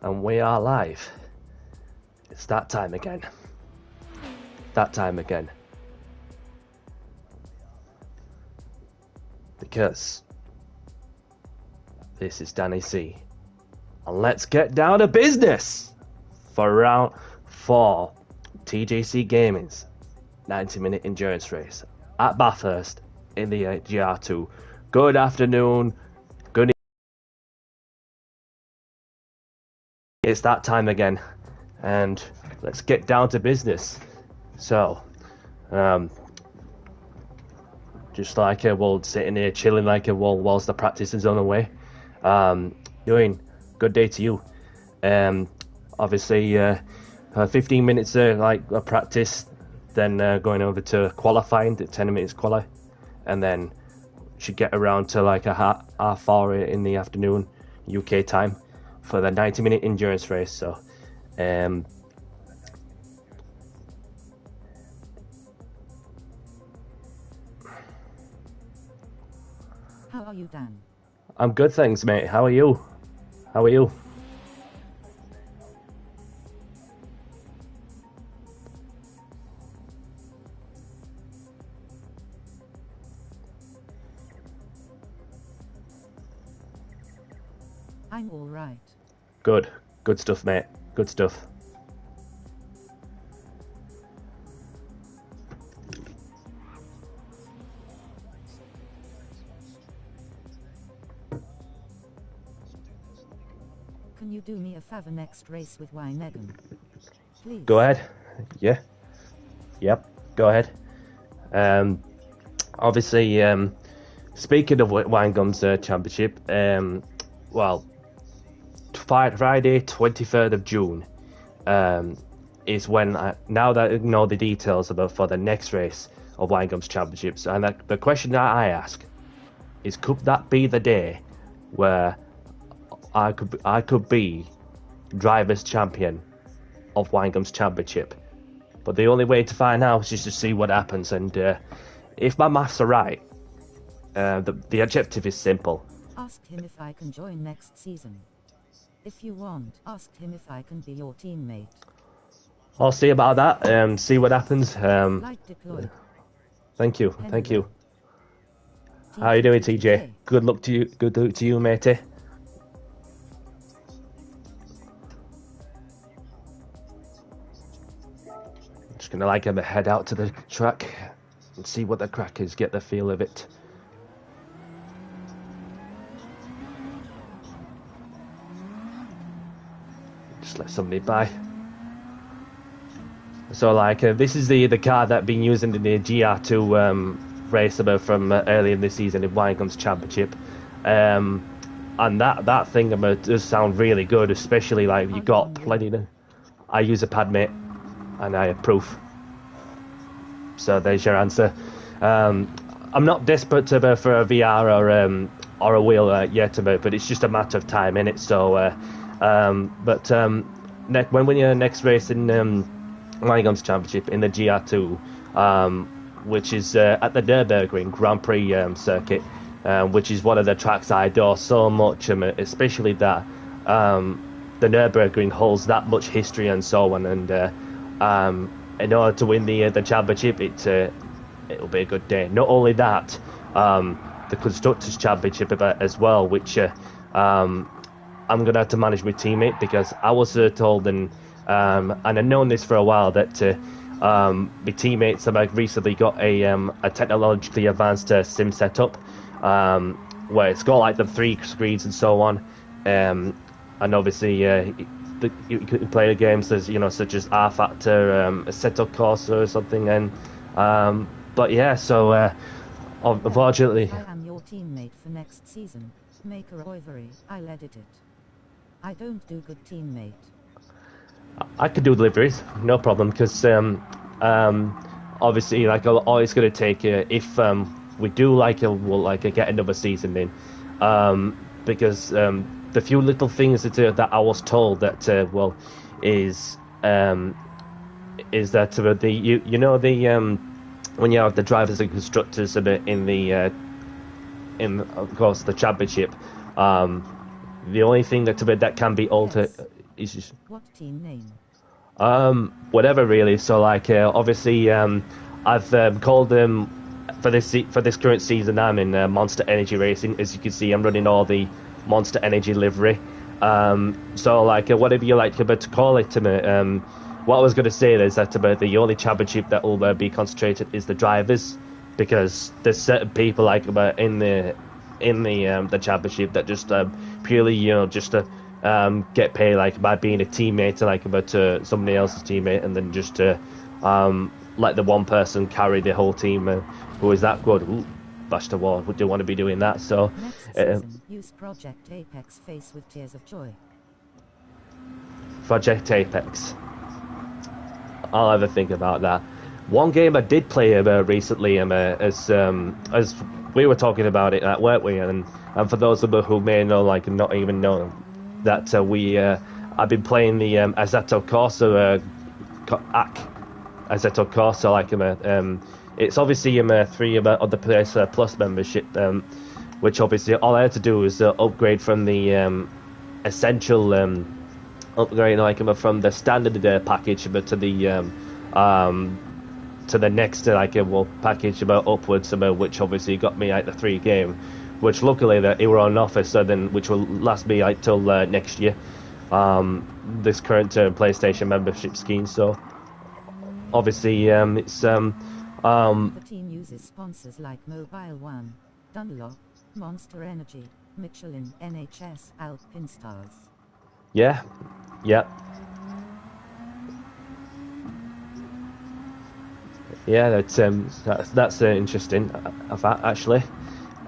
And we are live. It's that time again. That time again. Because this is Danny C. And let's get down to business for round 4 TJC Gaming's 90-minute endurance race at Bathurst in the Gr.2. Good afternoon. Good. It's that time again, and let's get down to business. So, just like we'll sitting here chilling like whilst the practice is on the way. Doing good day to you. Obviously, 15 minutes like a practice, then going over to qualifying, the 10 minutes quali, and then should get around to like a half hour in the afternoon UK time for the 90-minute endurance race. So, how are you, Dan? I'm good, thanks, mate. How are you? How are you? I'm all right. Good. Good stuff, mate. Good stuff. Can you do me a favor next race with Wynegan? Please. Go ahead. Yeah. Yep. Go ahead. Obviously, speaking of Wangum's championship, well, Friday, 23rd of June, is when now that I know the details for the next race of Wangum's championships, and the question that I ask is, could that be the day where I could be drivers champion of Wangum's championship? But the only way to find out is just to see what happens, and if my maths are right, the objective is simple. Ask him if I can join next season. If you want, ask him if I can be your teammate. I'll see about that. See what happens. Light deployed. Thank you. Thank you. How are you doing, TJ? Good luck to you. Good luck to you, matey. Just gonna like head out to the track and see what the crack is. Get the feel of it. Just let somebody by. So like this is the car that been using in the Gr.2 race from earlier in the season in Wangum's championship, and that thing does sound really good, especially like you got plenty. I use a pad, mate, and I approve. So there's your answer. I'm not desperate for a VR or a wheel yet, but it's just a matter of time, innit? So, when we next race in Wangum's championship in the Gr.2, which is at the Nürburgring Grand Prix circuit, which is one of the tracks I adore so much, especially that the Nürburgring holds that much history and so on, and in order to win the championship, it'll be a good day. Not only that, the Constructors' Championship as well, which I'm going to have to manage my teammate, because I was told, and I've known this for a while, that my teammates have recently got a technologically advanced sim setup, where it's got like the 3 screens and so on, and obviously you can play the games such as R Factor, Assetto Corsa or something, and but yeah, so unfortunately I am your teammate for next season. Maker Ivory, I'll edit it. I don't do good teammate. I could do deliveries, no problem, because obviously all it's going to take if we do we'll get another season in, because the few little things that I was told that is that the when you have the drivers and constructors in of course the championship, the only thing that can be altered he's just What team name? whatever really. So like obviously I've called them for this current season. I'm in Monster Energy Racing. As you can see, I'm running all the Monster Energy livery. So like whatever you like to call it to me. What I was going to say is that the only championship that will be concentrated is the drivers, because there's certain people like in the championship that just purely just get paid like by being a teammate like to somebody else's teammate, and then just let the one person carry the whole team. Who is that good? Ooh, bash the wall. Would you want to be doing that? So Next season, use Project Apex face with tears of joy. Project Apex. I'll have a think about that. One game I did play recently, as we were talking about it, weren't we? And for those of you who may know, like not even know, that I've been playing the Assetto Corsa Assetto Corsa, like it's obviously 3 of the PS Plus membership, which obviously all I had to do was upgrade from the essential upgrade like from the standard package to the next package upwards, which obviously got me the 3 game, which luckily that it were on offer, so then which will last me till next year, this current PlayStation membership scheme. So obviously it's The team uses sponsors like Mobile One, Dunlop, Monster Energy, Michelin, NHS, Alpinstars. yeah. Yeah, that's interesting. Actually,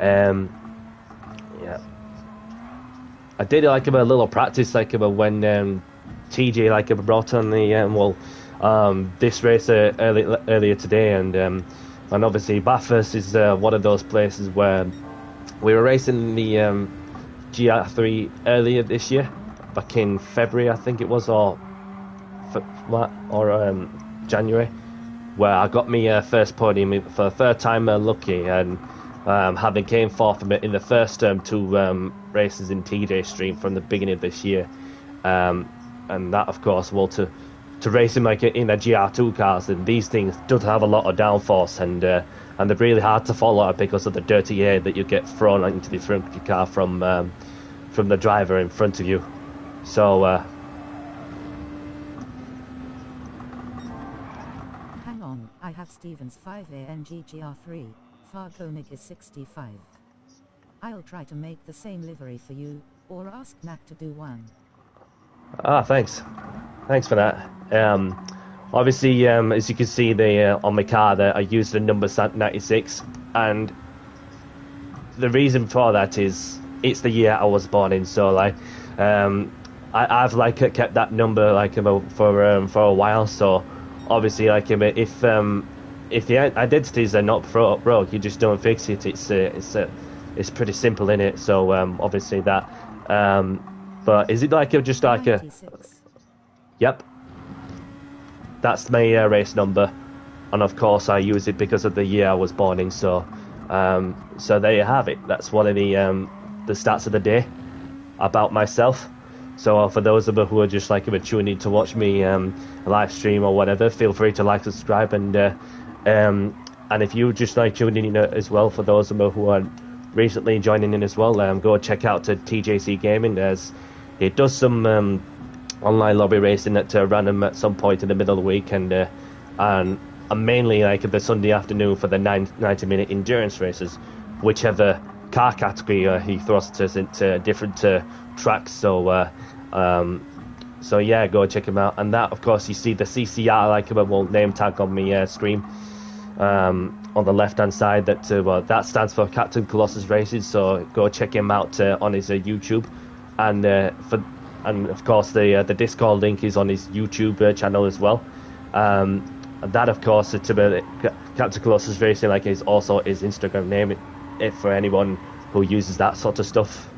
yeah, I did like a little practice like when TJ brought on the this race earlier today, and obviously Bathurst is one of those places where we were racing the Gr.3 earlier this year, back in February I think it was, or January, where I got me first podium for the third time lucky, and having came fourth in the first 2 races in TJ Stream from the beginning of this year, and that of course, well, to racing like in the GR2 cars, and these things don't have a lot of downforce, and they're really hard to follow because of the dirty air that you get thrown into the front of your car from the driver in front of you. So Hang on, I have Stevens 5ANG GR3, Fargonig is 65. I'll try to make the same livery for you, or ask Knack to do one. thanks for that. Obviously, as you can see on my car there, I used the number 96, and the reason for that is it's the year I was born in. So like, I've kept that number for a while. So obviously, if the identities are not broke, you just don't fix it. It's pretty simple in it. So obviously that. But is it just like a? 96. Yep. That's my race number, and of course I use it because of the year I was born in. So, so there you have it. That's one of the stats of the day about myself. So for those of you who are just tuning in to watch me live stream or whatever, feel free to subscribe, and if you just tuning in as well, for those of you who are recently joining in as well, go check out TJC Gaming, as it does some online lobby racing at random at some point in the middle of the week, and mainly the Sunday afternoon for the 90-minute endurance races, whichever car category he thrusts us into different tracks. So so yeah, go check him out. And that, of course, you see the CCR name tag on my screen on the left hand side. That stands for Captain Colossus Races. So go check him out on his YouTube, and of course the Discord link is on his YouTube channel as well. And that, of course, Captain Colossus Racing is also his Instagram name, if for anyone who uses that sort of stuff.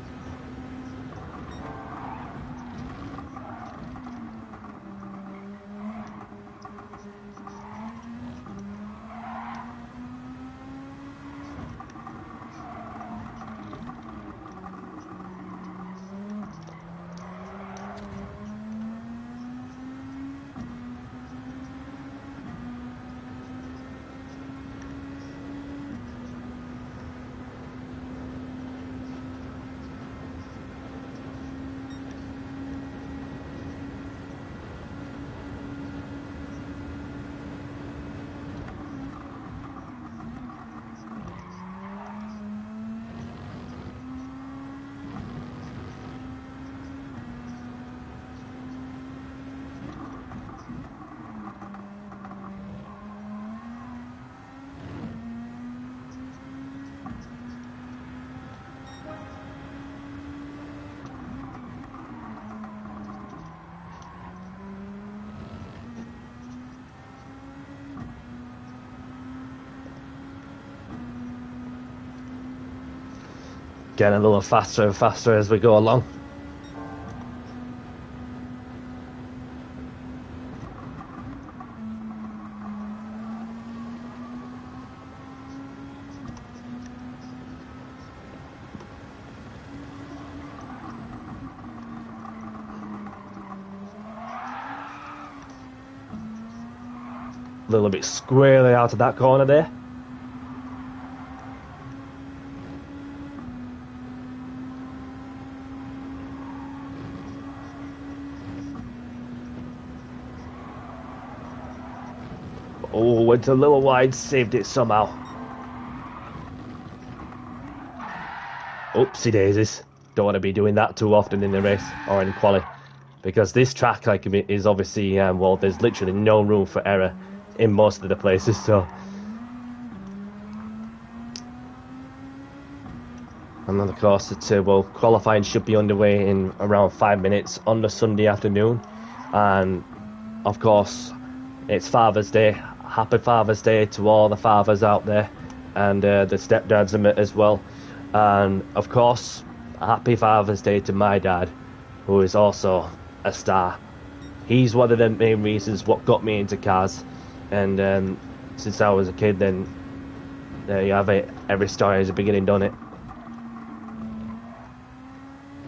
Getting a little faster and faster as we go along. A little bit squarely out of that corner there. Oh, went a little wide, saved it somehow. Oopsie daisies. Don't want to be doing that too often in the race or in quali. Because this track like is obviously, well, there's literally no room for error in most of the places, so... And then of course, well, qualifying should be underway in around 5 minutes on the Sunday afternoon. And of course, it's Father's Day. Happy Father's Day to all the fathers out there, and the stepdads as well. And of course, happy Father's Day to my dad, who is also a star. He's one of the main reasons what got me into cars, and since I was a kid, then there you have it. Every story has a beginning, don't it?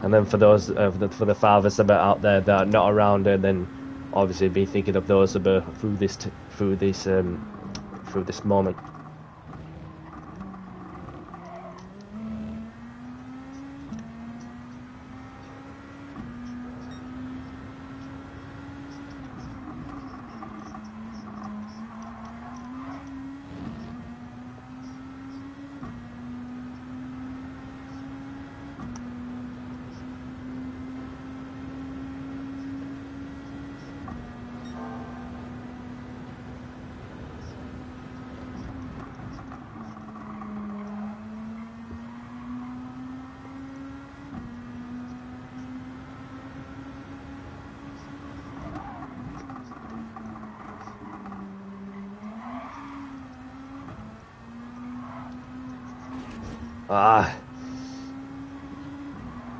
And then for those for the fathers out there that are not around, then obviously be thinking of those through this moment.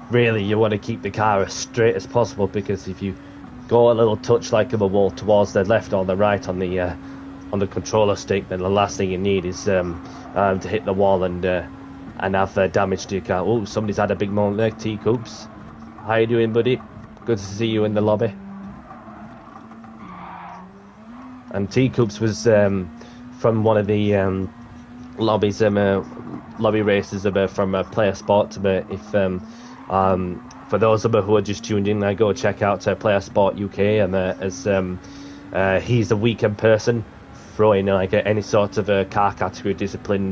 Really, you want to keep the car as straight as possible, because if you go a little touch like of a wall towards the left or the right on the controller stick, then the last thing you need is to hit the wall and have damage to your car. Oh, somebody's had a big moment there. T-Coops, how you doing, buddy? Good to see you in the lobby. And T-Coops was from one of the lobbies, lobby races from Player Sport. If for those of you who are just tuned in, go check out Player Sport UK, and as he's a weekend person throwing like any sort of car category discipline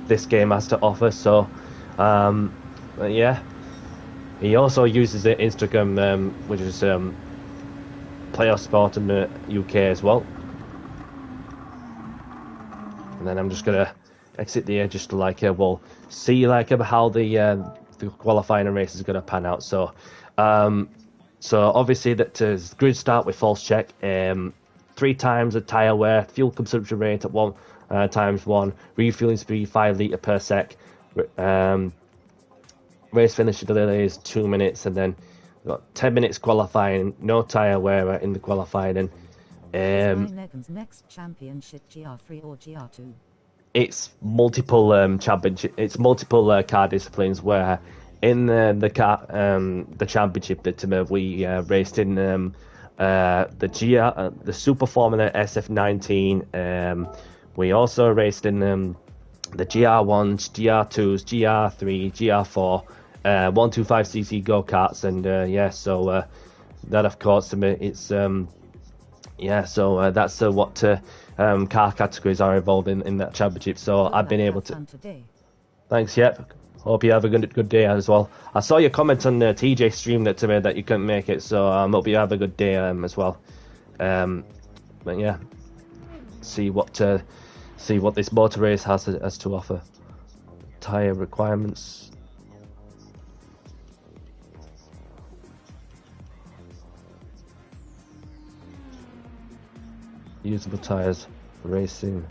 this game has to offer. So yeah, he also uses Instagram, which is Player Sport in the UK as well. And then I'm just gonna exit the air just to we'll see how the qualifying race is gonna pan out. So obviously that grid start with false check, 3 times the tire wear, fuel consumption rate at 1 times 1, refueling speed 5 litre per sec, race finish delay is 2 minutes, and then we've got 10 minutes qualifying, no tire wear in the qualifying, and next championship GR3 or GR2. It's multiple championship. It's multiple car disciplines. Where in the championship that we raced in the Super Formula SF19. We also raced in the GR1s, GR2s, GR3, GR4, 125cc go karts, and that of course it's that's what car categories are involved in that championship. So I've been able to. Thanks. Yep. Hope you have a good day as well. I saw your comment on TJ stream that you couldn't make it, so hope you have a good day as well. But yeah, see what this motor race has to offer. Tire requirements. Usable tires for racing.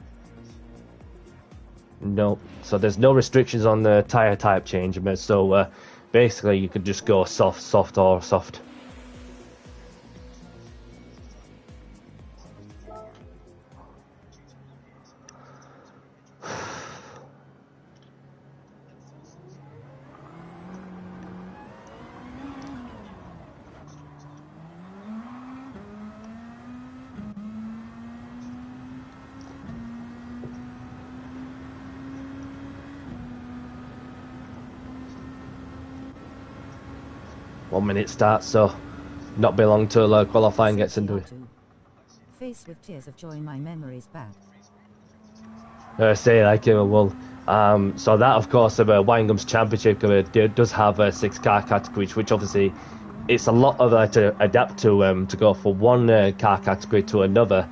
No, so there's no restrictions on the tire type change. So basically, you could just go soft, soft, or soft. One minute start, so not be long till qualifying gets into it. Face with tears of joy, my memories back. So that of course of Wangham's Championship does have 6 car categories, which obviously it's a lot of to adapt to go from one car category to another.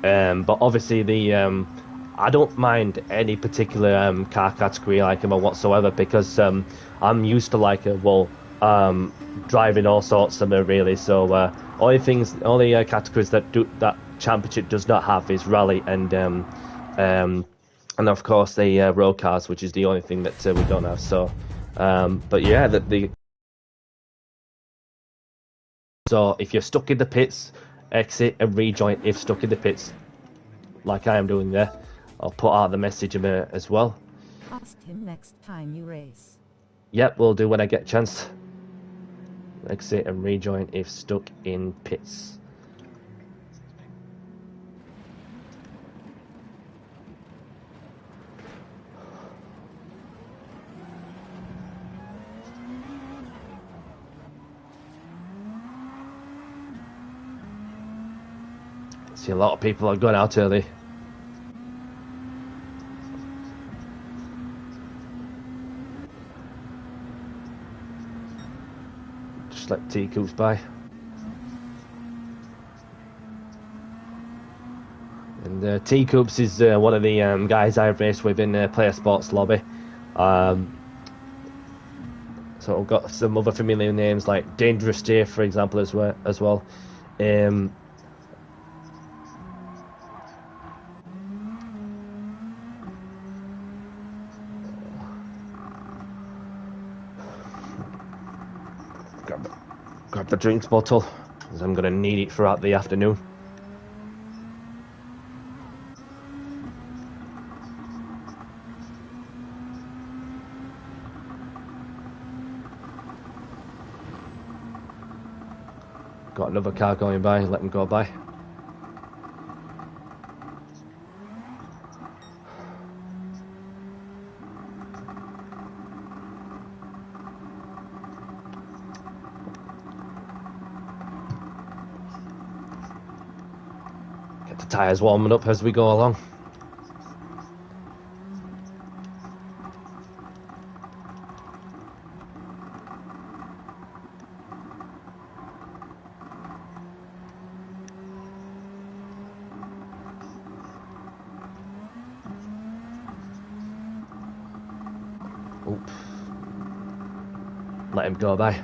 But obviously I don't mind any particular car category whatsoever, because I'm used to driving all sorts of them really. So only categories that Championship does not have is rally and of course the road cars, which is the only thing that we don't have. So but yeah, so if you're stuck in the pits, exit and rejoin if stuck in the pits, like I am doing there. I'll put out the message as well. Ask him next time you race. Yep, we'll do when I get a chance. Exit and rejoin if stuck in pits. See, a lot of people are going out early. Just let T-Coops by. And T-Coops is one of the guys I've raced with in Player Sports Lobby. So I've got some other familiar names like Dangerous Day, for example, as well. Grab the drinks bottle, because I'm going to need it throughout the afternoon. Got another car going by, let them go by. Get the tyres warming up as we go along. Oop. Let him go by.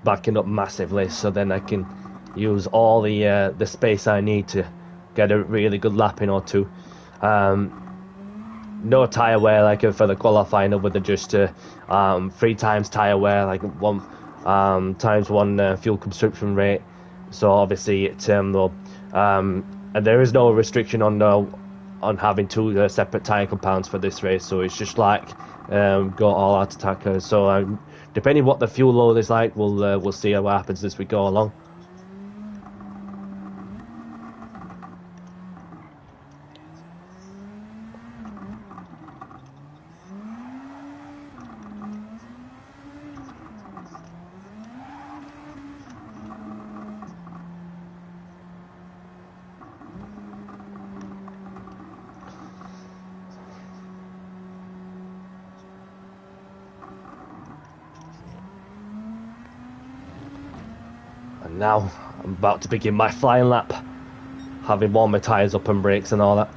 Backing up massively, so then I can use all the space I need to get a really good lap in or two. No tyre wear for the qualifying, other than just 3 times tyre wear, like 1 times 1 fuel consumption rate. So obviously and there is no restriction on having 2 separate tyre compounds for this race. So it's just go all out attack. So depending what the fuel load is like, we'll see what happens as we go along. And now I'm about to begin my flying lap, having warmed my tyres up and brakes and all that.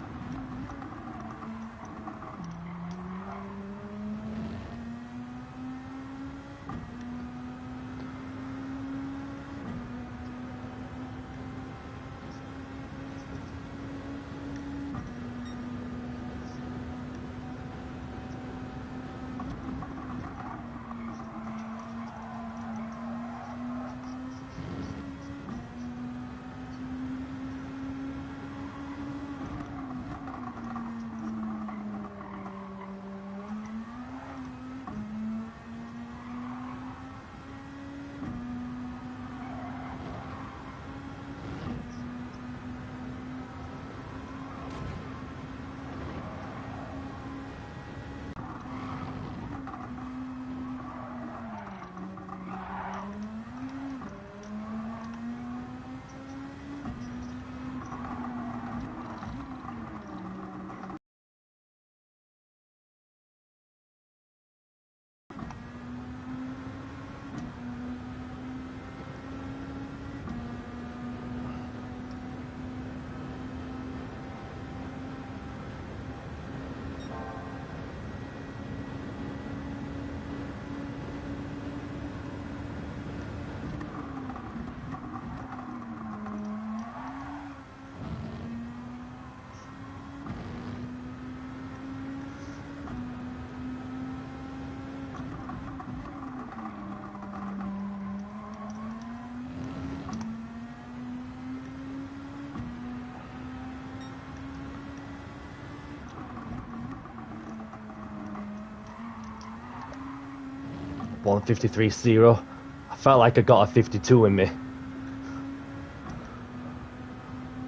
153.0. I felt like I got a 52 in me.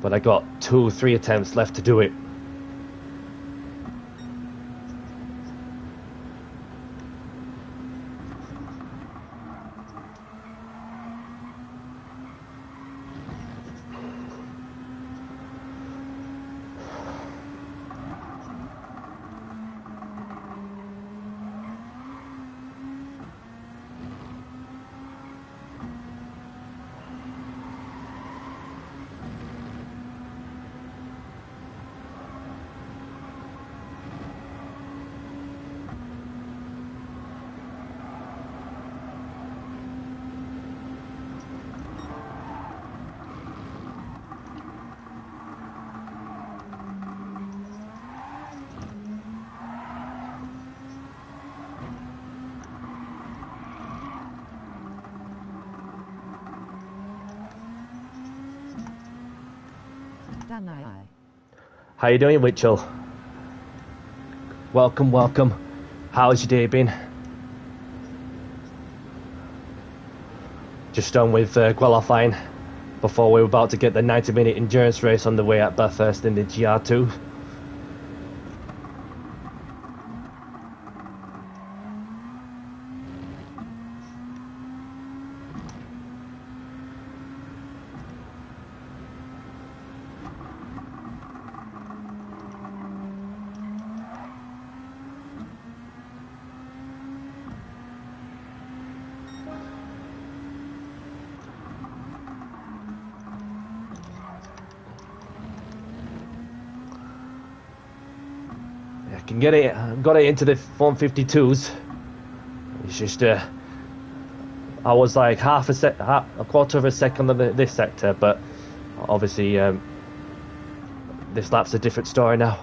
But I got 2-3 attempts left to do it. How you doing, Mitchell? Welcome, welcome. How's your day been? Just done with qualifying before we were about to get the 90-minute endurance race on the way at Bathurst in the Gr.2. Can get it, got it into the 152s. It's just I was like a quarter of a second on this sector, but obviously this lap's a different story now.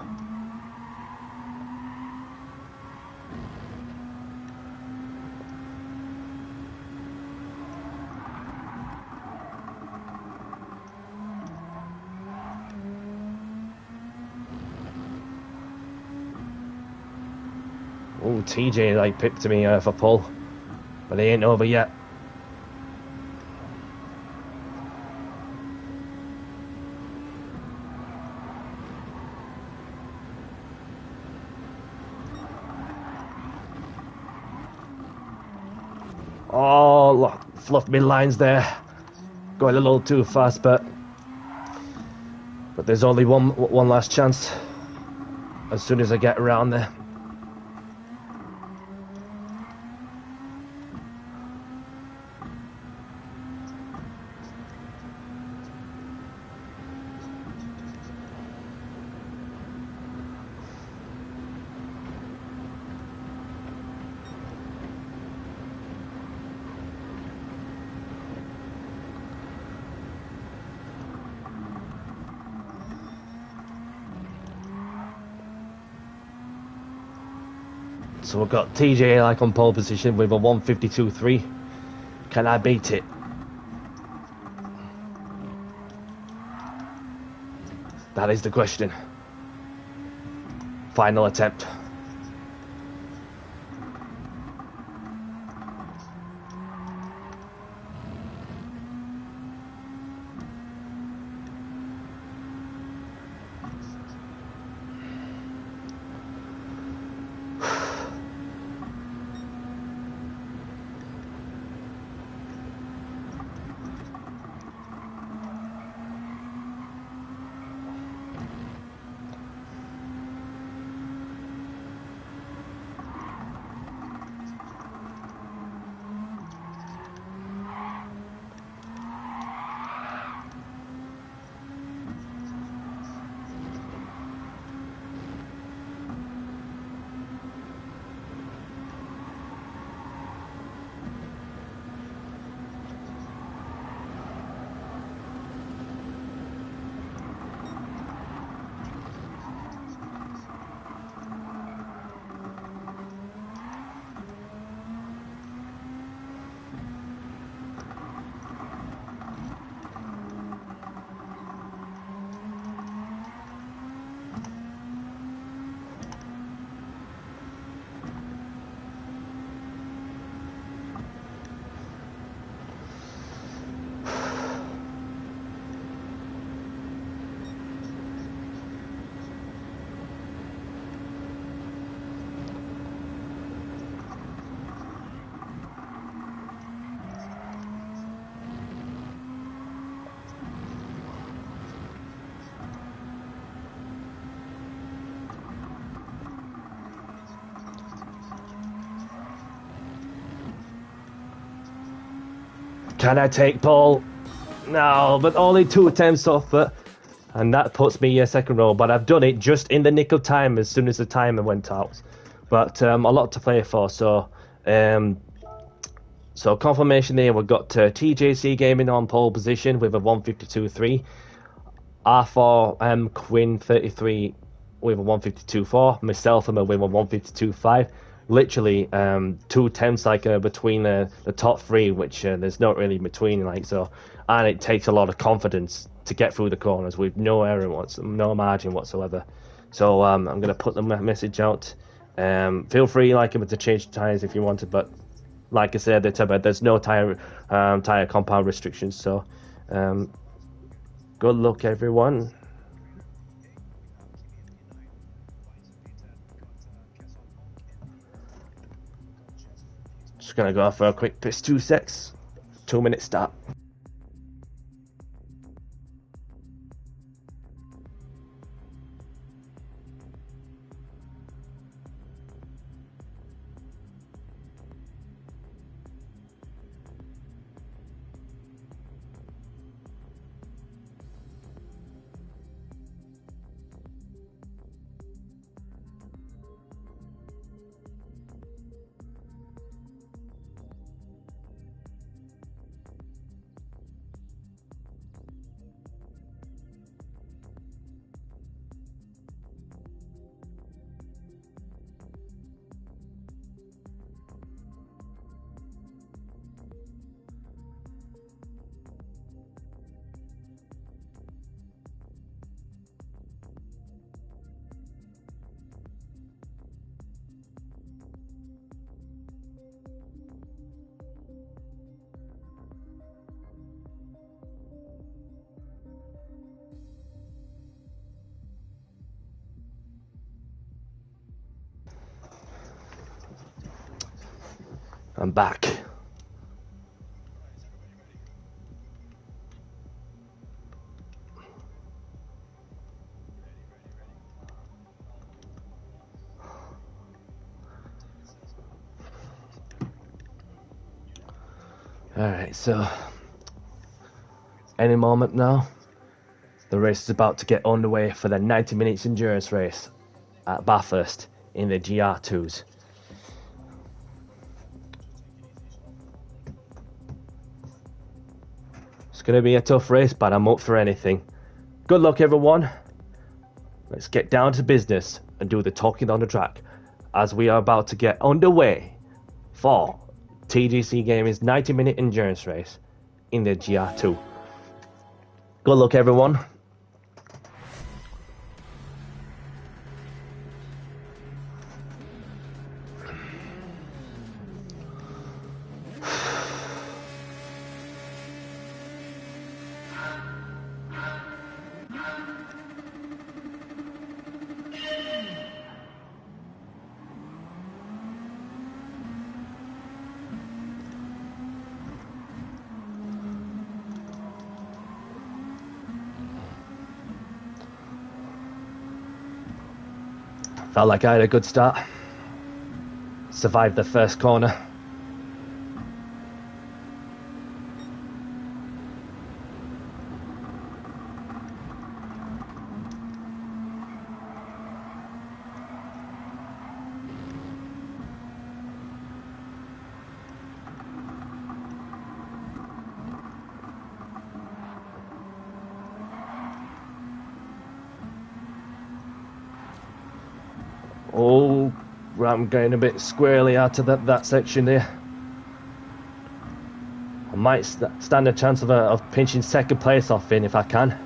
Oh, TJ like pipped me for pull, but it ain't over yet. Oh, look, fluffed me lines there. Going a little too fast, but there's only one last chance. As soon as I get around there. So we've got TJ like on pole position with a 152.3. Can I beat it? That is the question. Final attempt. Can I take pole? No, but only 2 attempts off it. And that puts me second row. But I've done it just in the nick of time as soon as the timer went out. But a lot to play for. So confirmation there. We've got TJC Gaming on pole position with a 152.3. R4M Quinn 33 with a 152.4. Myself with a 152.5. Literally 2 attempts between the top 3, which there's not really in between so, and it takes a lot of confidence to get through the corners with no error, no margin whatsoever. So I'm going to put the message out. Feel free to change the tires if you wanted, but like I said, there's no tire compound restrictions. So good luck, everyone. Just gonna go for a quick piss 2 secs. 2-minute stop. I'm back. Alright, so any moment now, the race is about to get underway for the 90 minutes endurance race at Bathurst in the Gr.2s. It's going to be a tough race, but I'm up for anything. Good luck, everyone. Let's get down to business and do the talking on the track as we are about to get underway for TJC Gaming's 90-minute endurance race in the Gr.2. Good luck, everyone. Felt like I had a good start. Survived the first corner. Oh, I'm getting a bit squirrely out of that section there. I might stand a chance of pinching second place off in if I can.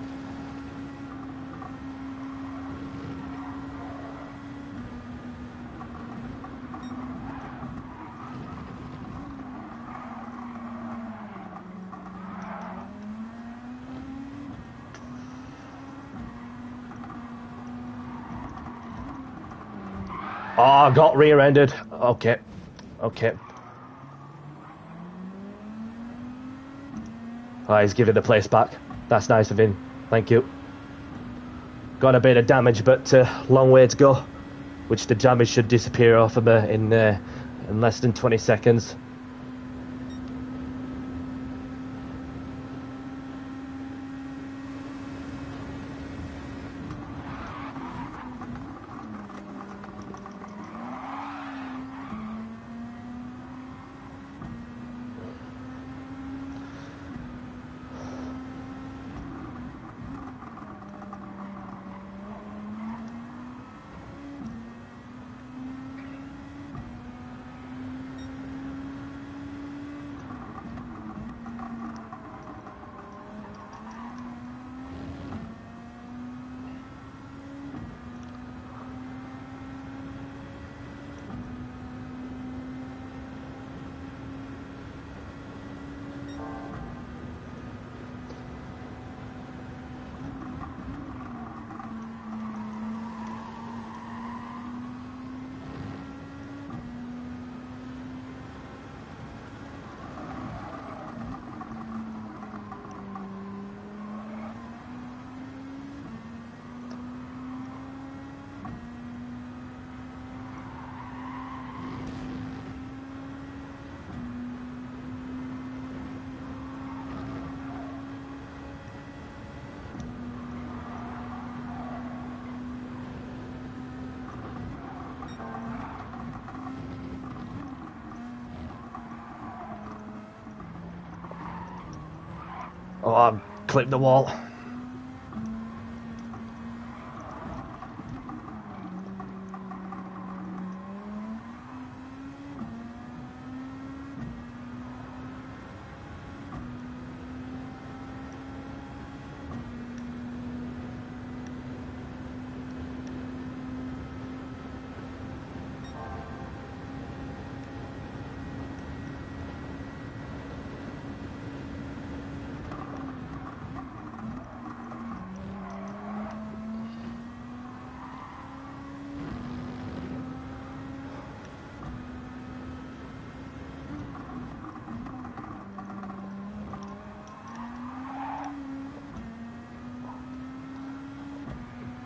Oh, I got rear-ended. Okay. Oh, he's giving the place back. That's nice of him. Thank you. Got a bit of damage, but long way to go. Which the damage should disappear off of me in less than 20 seconds. Oh, I've clipped the wall.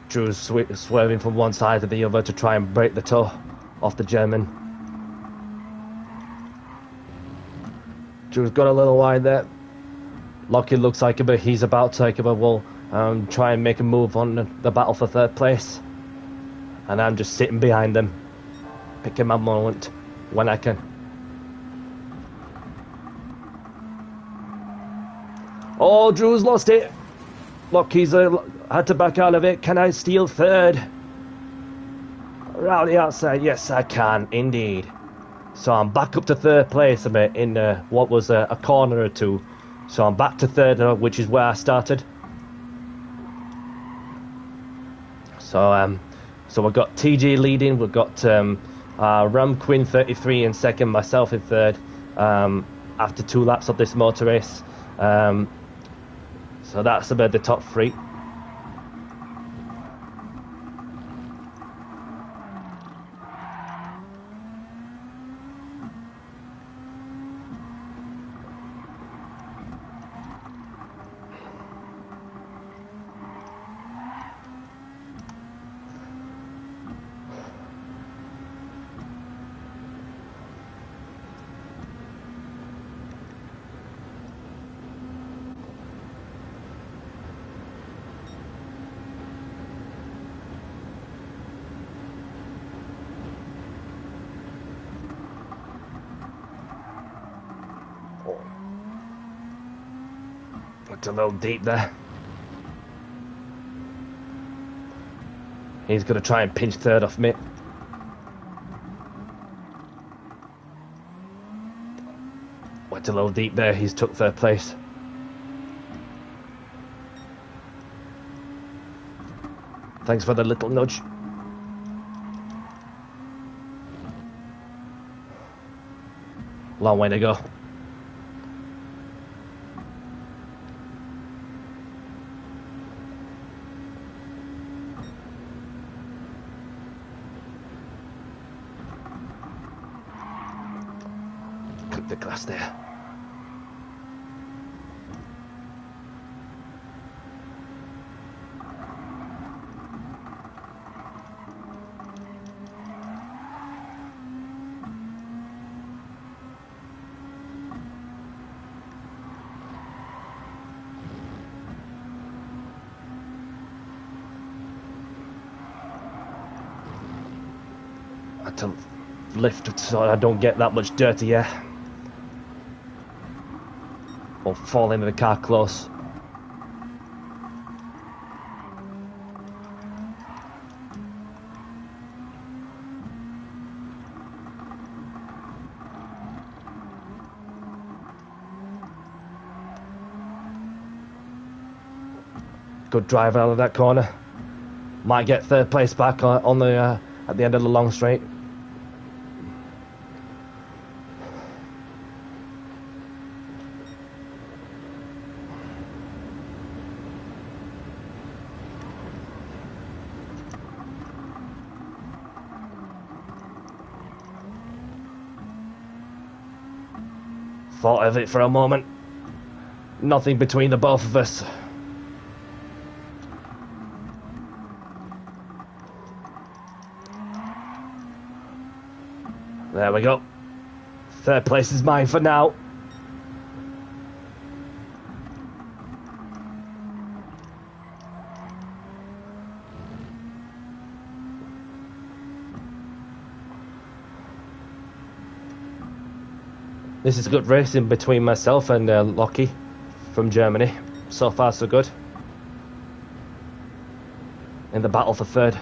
Drew's swerving from one side to the other to try and break the toe off the German. Drew's got a little wide there. Lockie looks like he's about to try and make a move on the battle for third place. And I'm just sitting behind them, picking my moment when I can. Oh, Drew's lost it. Lockie's had to back out of it. Can I steal third? Around the outside, yes I can, indeed. So I'm back up to third place a bit in what was a corner or two. So I'm back to third, which is where I started. So we've got TG leading. We've got Ram Quinn 33 in second, myself in third. After 2 laps of this motor race. So that's about the top 3. It's a little deep there. He's going to try and pinch third off me. Went a little deep there. He's took third place. Thanks for the little nudge. Long way to go. The glass there. I had to lift so I don't get that much dirty here. Or fall into the car close. Good drive out of that corner. Might get third place back on the at the end of the long straight. Thought of it for a moment. Nothing between the both of us. There we go. Third place is mine for now. This is good racing between myself and Lockie from Germany. So far, so good. In the battle for third.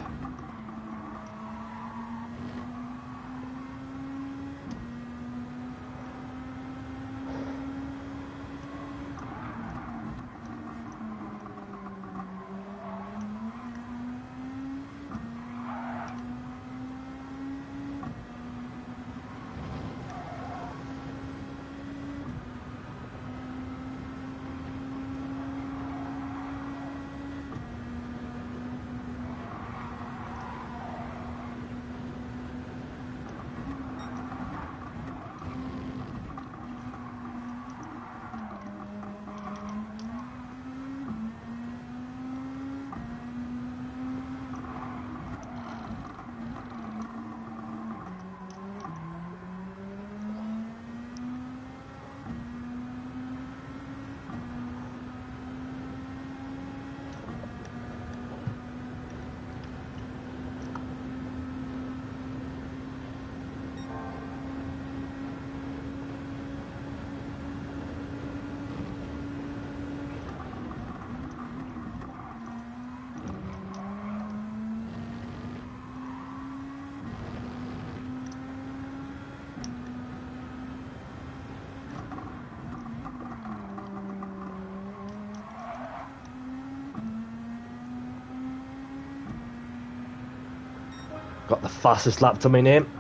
Got the fastest lap to my name.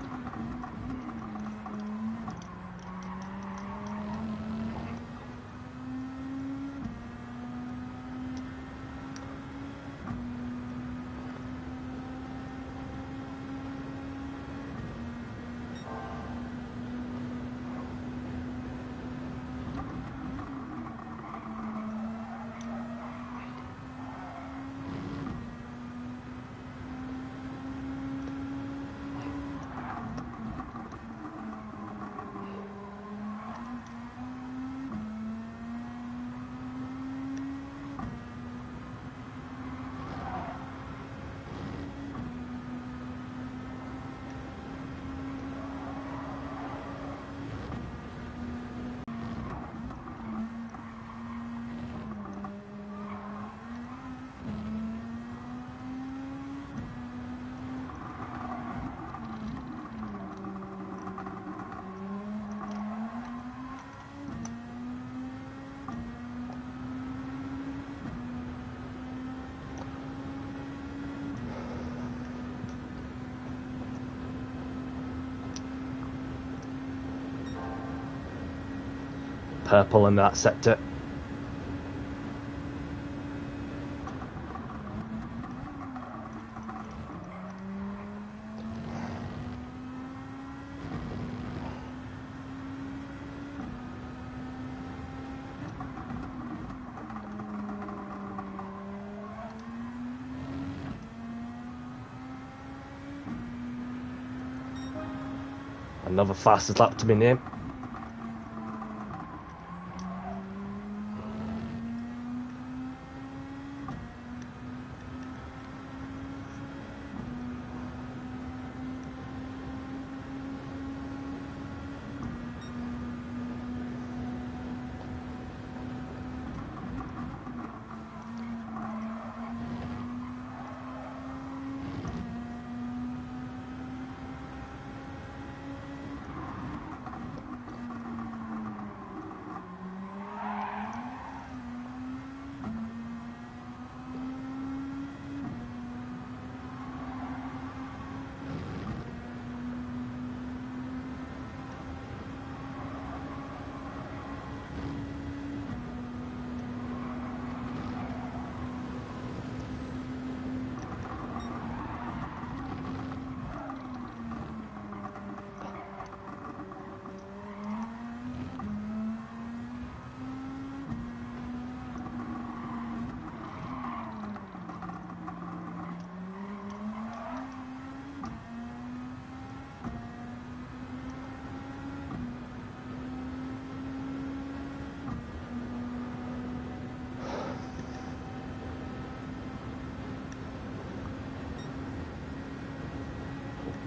Purple in that sector. Another fastest lap to my name.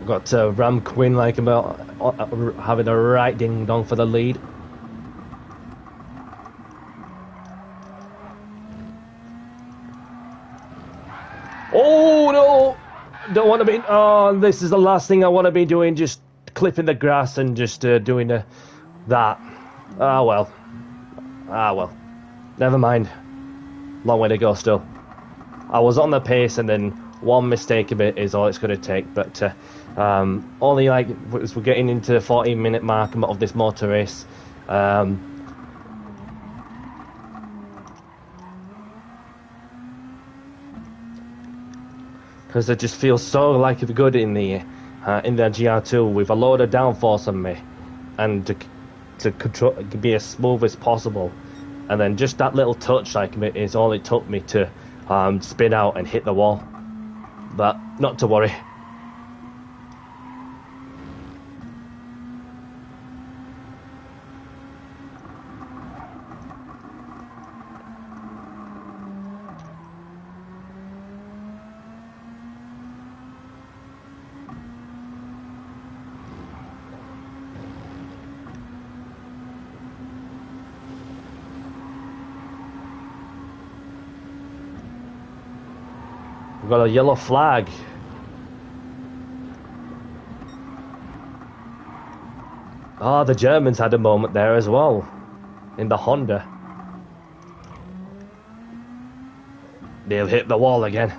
Got Ram Quinn like about having a right ding dong for the lead. want to be... Oh, this is the last thing I want to be doing, just clipping the grass and just doing that. Ah, well. Ah, well. Never mind. Long way to go still. I was on the pace, and then one mistake of it is all it's going to take. But only like as we're getting into the 14-minute mark of this motor race. Because it just feels so like good in the GR2 with a load of downforce on me, and to control be as smooth as possible, and then just that little touch like is all it took me to spin out and hit the wall. But not to worry. We've got a yellow flag. Oh, the Germans had a moment there as well, in the Honda. They'll hit the wall again.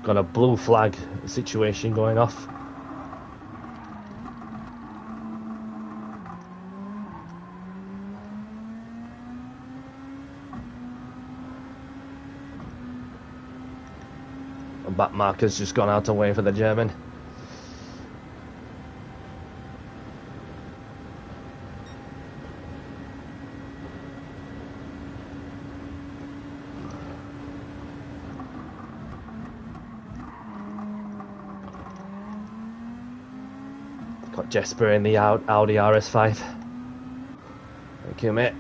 Got a blue flag situation going off. A back marker's just gone out away for the German. Got Jesper in the Audi RS5. Thank you, mate.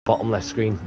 Bottom left screen.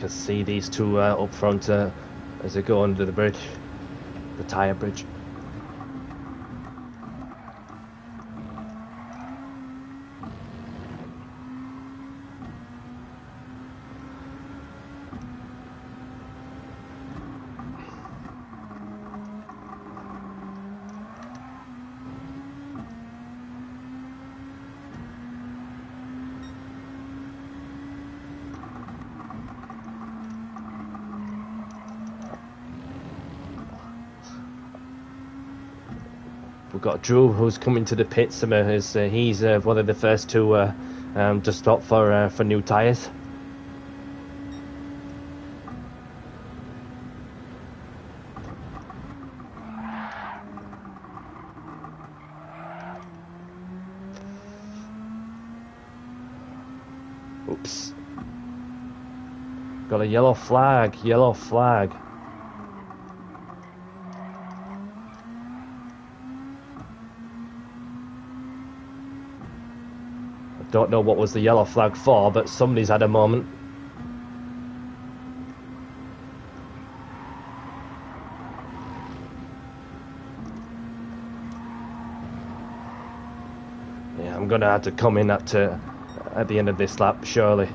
can see these two up front as they go under the bridge, the tyre bridge. We've got Drew, who's coming to the pits. He's one of the first to stop for new tyres. Oops. Got a yellow flag, yellow flag. Don't know what was the yellow flag for, but somebody's had a moment. Yeah, I'm gonna have to come in at the end of this lap, surely.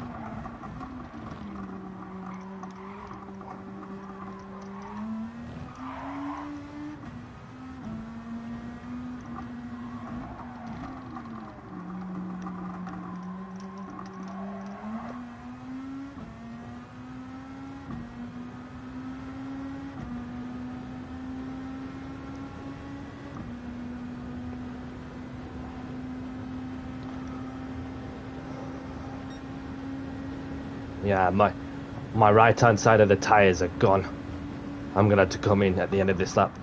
Yeah, my right-hand side of the tyres are gone. I'm gonna have to come in at the end of this lap.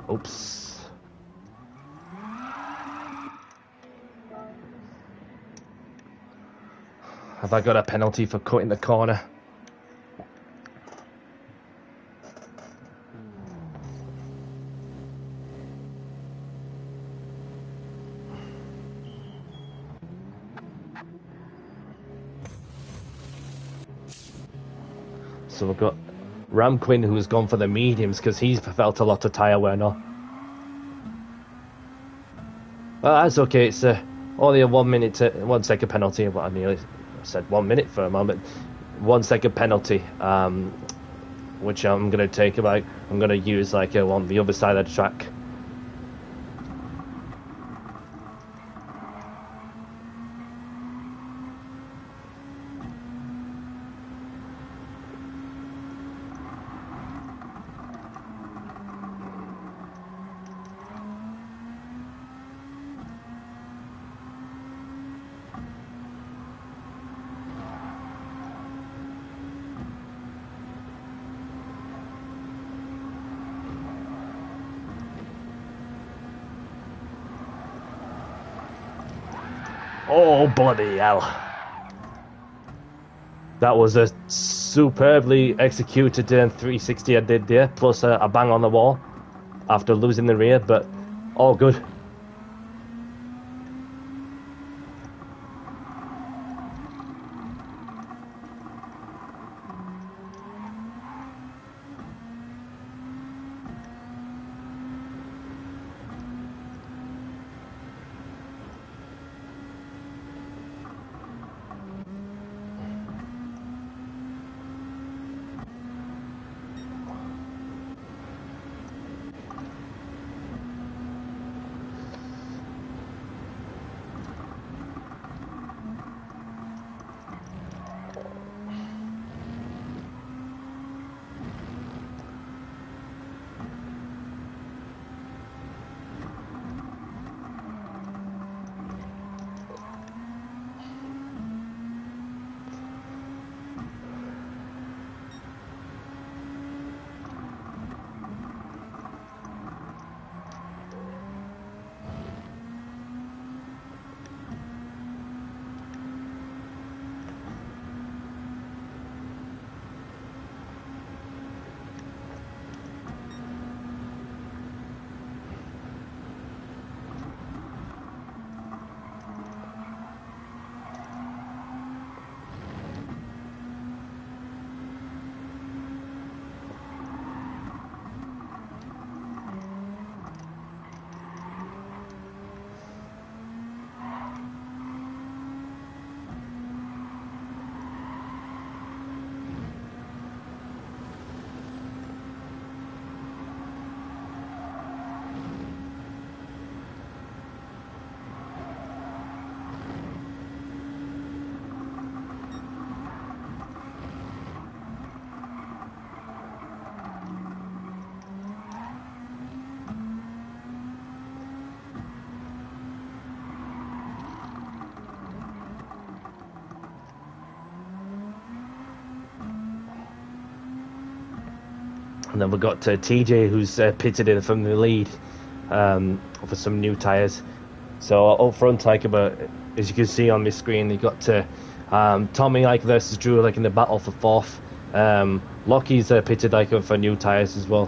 Oops. Have I got a penalty for cutting the corner? So we've got Ramquin, who's gone for the mediums because he's felt a lot of tyre wear now. Well, that's okay. It's only a 1 second penalty. Well, I nearly said 1 minute for a moment. 1 second penalty, which I'm going to take about. I'm going to use like on the other side of the track. Oh, bloody hell. That was a superbly executed 360 I did there, plus a bang on the wall after losing the rear, but all good. And then we've got TJ, who's pitted in from the lead for some new tyres. So up front, like as you can see on my screen, you got Tommy versus Drew in the battle for fourth. Lockie's pitted for new tyres as well.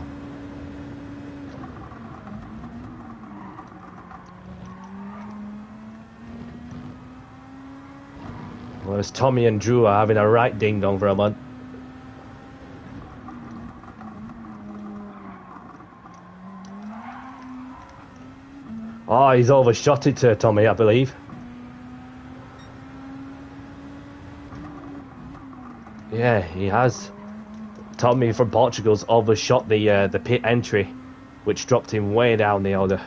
Whereas Tommy and Drew are having a right ding dong for a month. Oh, he's overshot it to Tommy, I believe. Yeah, he has. Tommy from Portugal's overshot the pit entry, which dropped him way down the order.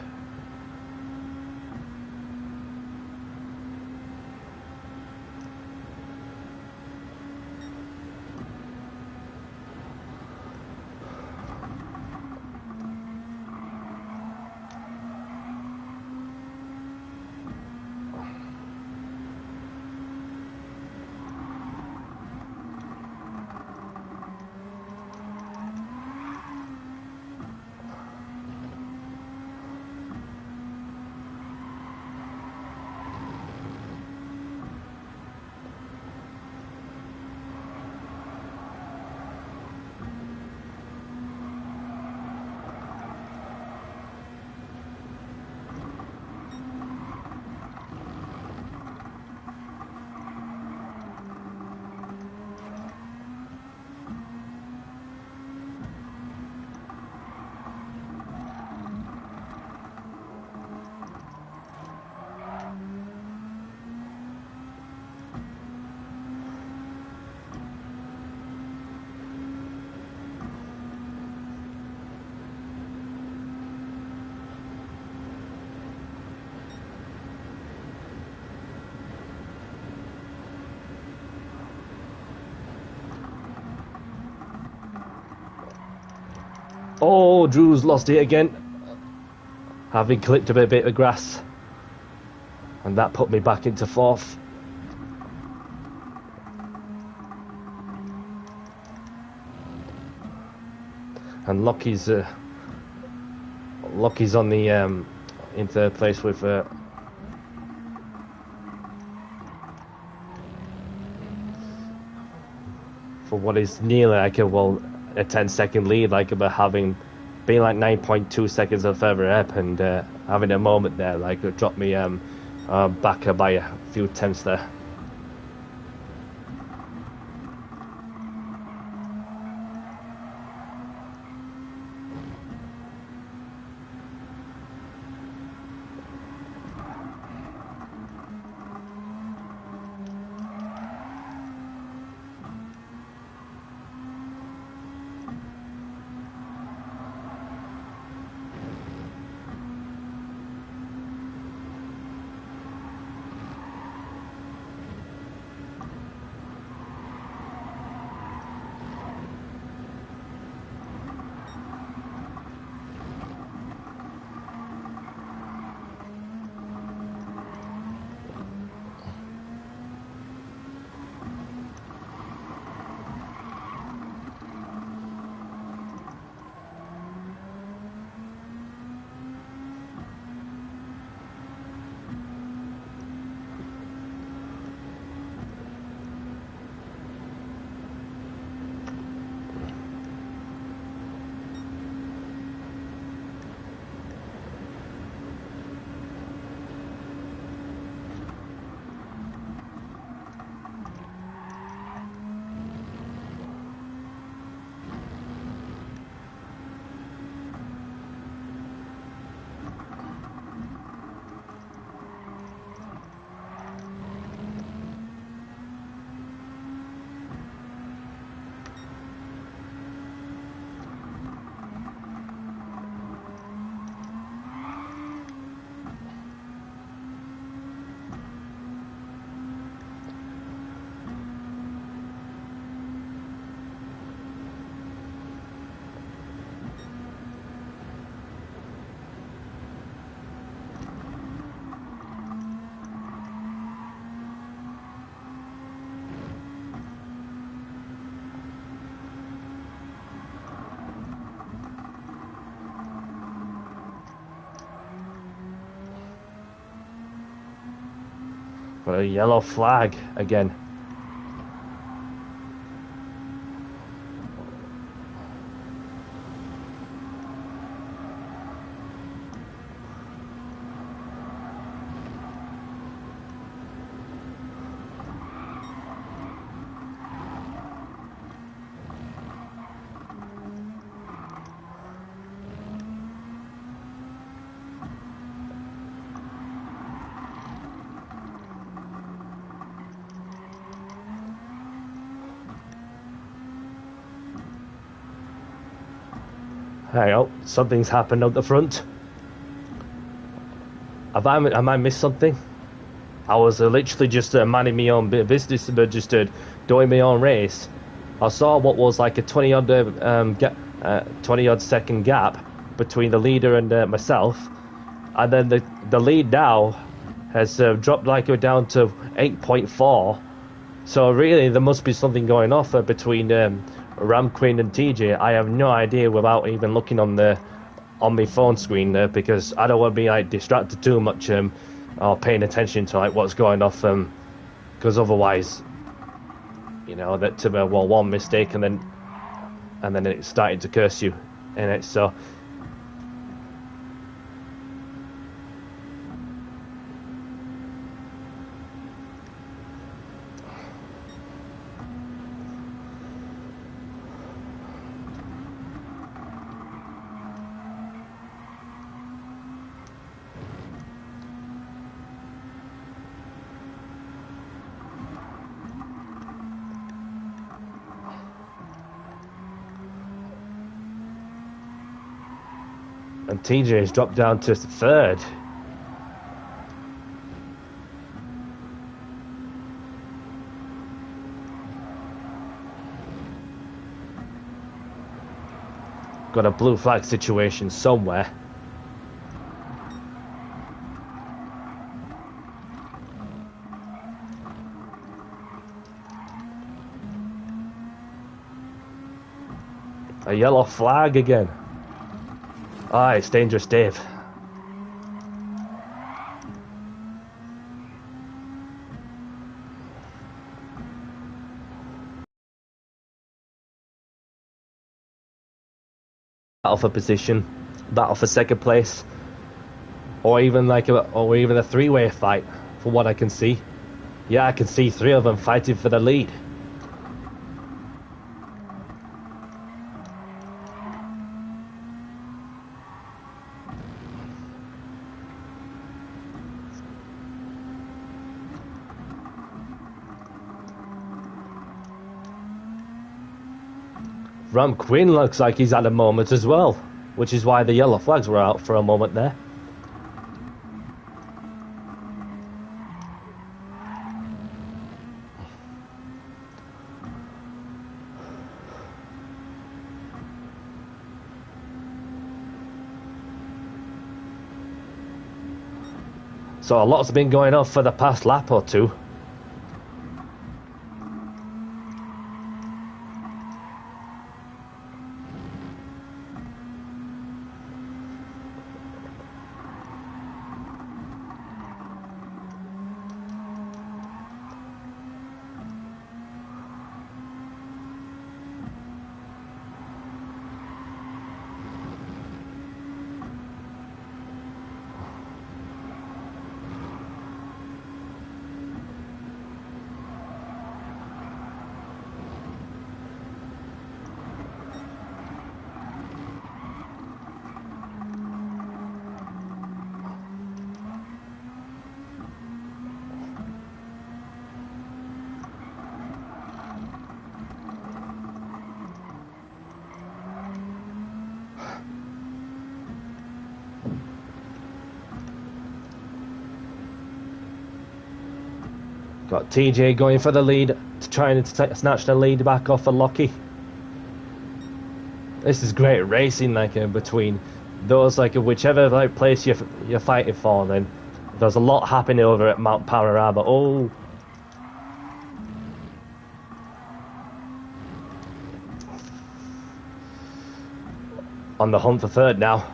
Oh, Drew's lost it again, having clipped a bit of grass, and that put me back into fourth. And Lockie's on the in third place with for what is nearly a 10-second lead, about having been 9.2 seconds or further up, and having a moment there it dropped me back by a few tenths there. Got a yellow flag again. Hang on, something's happened up the front. Have I missed something? I was literally just minding my own bit of business, but just doing my own race. I saw what was like a 20 odd second gap between the leader and myself, and then the lead now has dropped like down to 8.4. So really, there must be something going off between Ram Queen and TJ. I have no idea without even looking on my phone screen because I don't want to be like distracted too much or paying attention to like what's going off because otherwise, you know, that well, one mistake and then it's starting to curse you in it. So. And TJ has dropped down to third. Got a blue flag situation somewhere. A yellow flag again. Ah, it's dangerous, Dave. Battle for position, battle for second place, or even a three-way fight, from what I can see. Yeah, I can see three of them fighting for the lead. Ram Quinn looks like he's had a moment as well, which is why the yellow flags were out for a moment there. So a lot's been going on for the past lap or two. Got TJ going for the lead to try and snatch the lead back off of Lockie. This is great racing, between those, whichever place you're fighting for. Then there's a lot happening over at Mount Panorama. Oh, on the hunt for third now.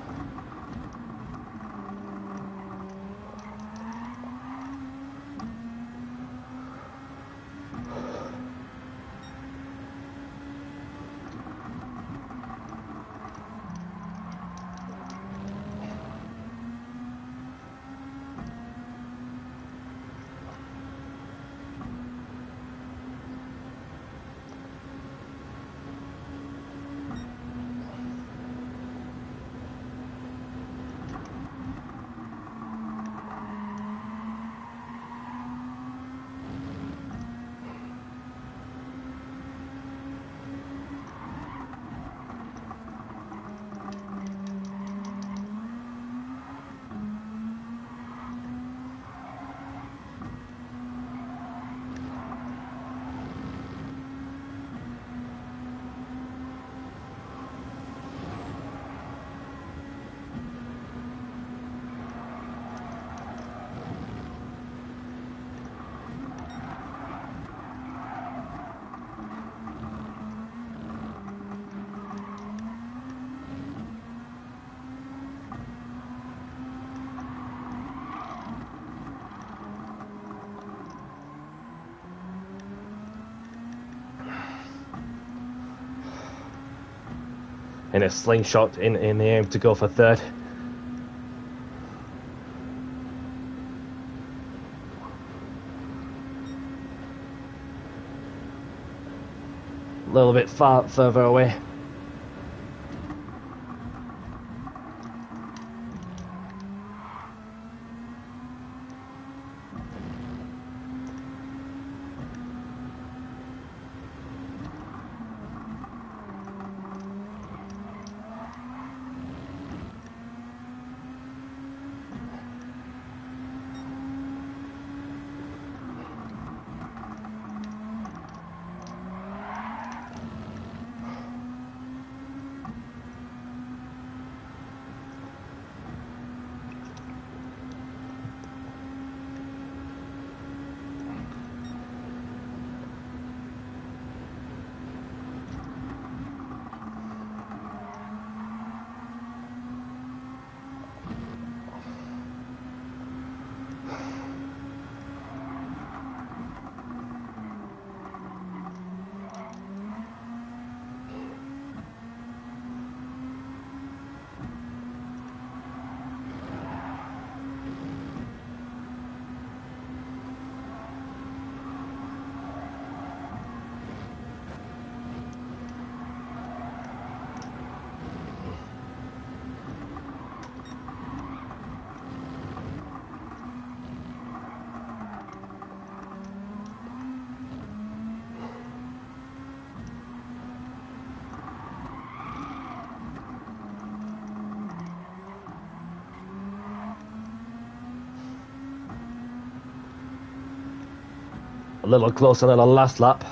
in a slingshot in the aim to go for third. A little bit further away. A little closer than the last lap.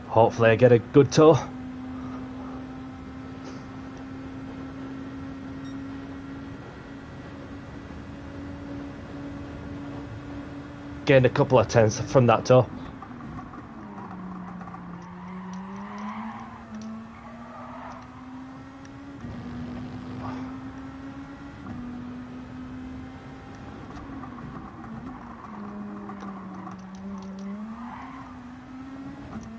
Hopefully I get a good tour. Gained a couple of tenths from that tour.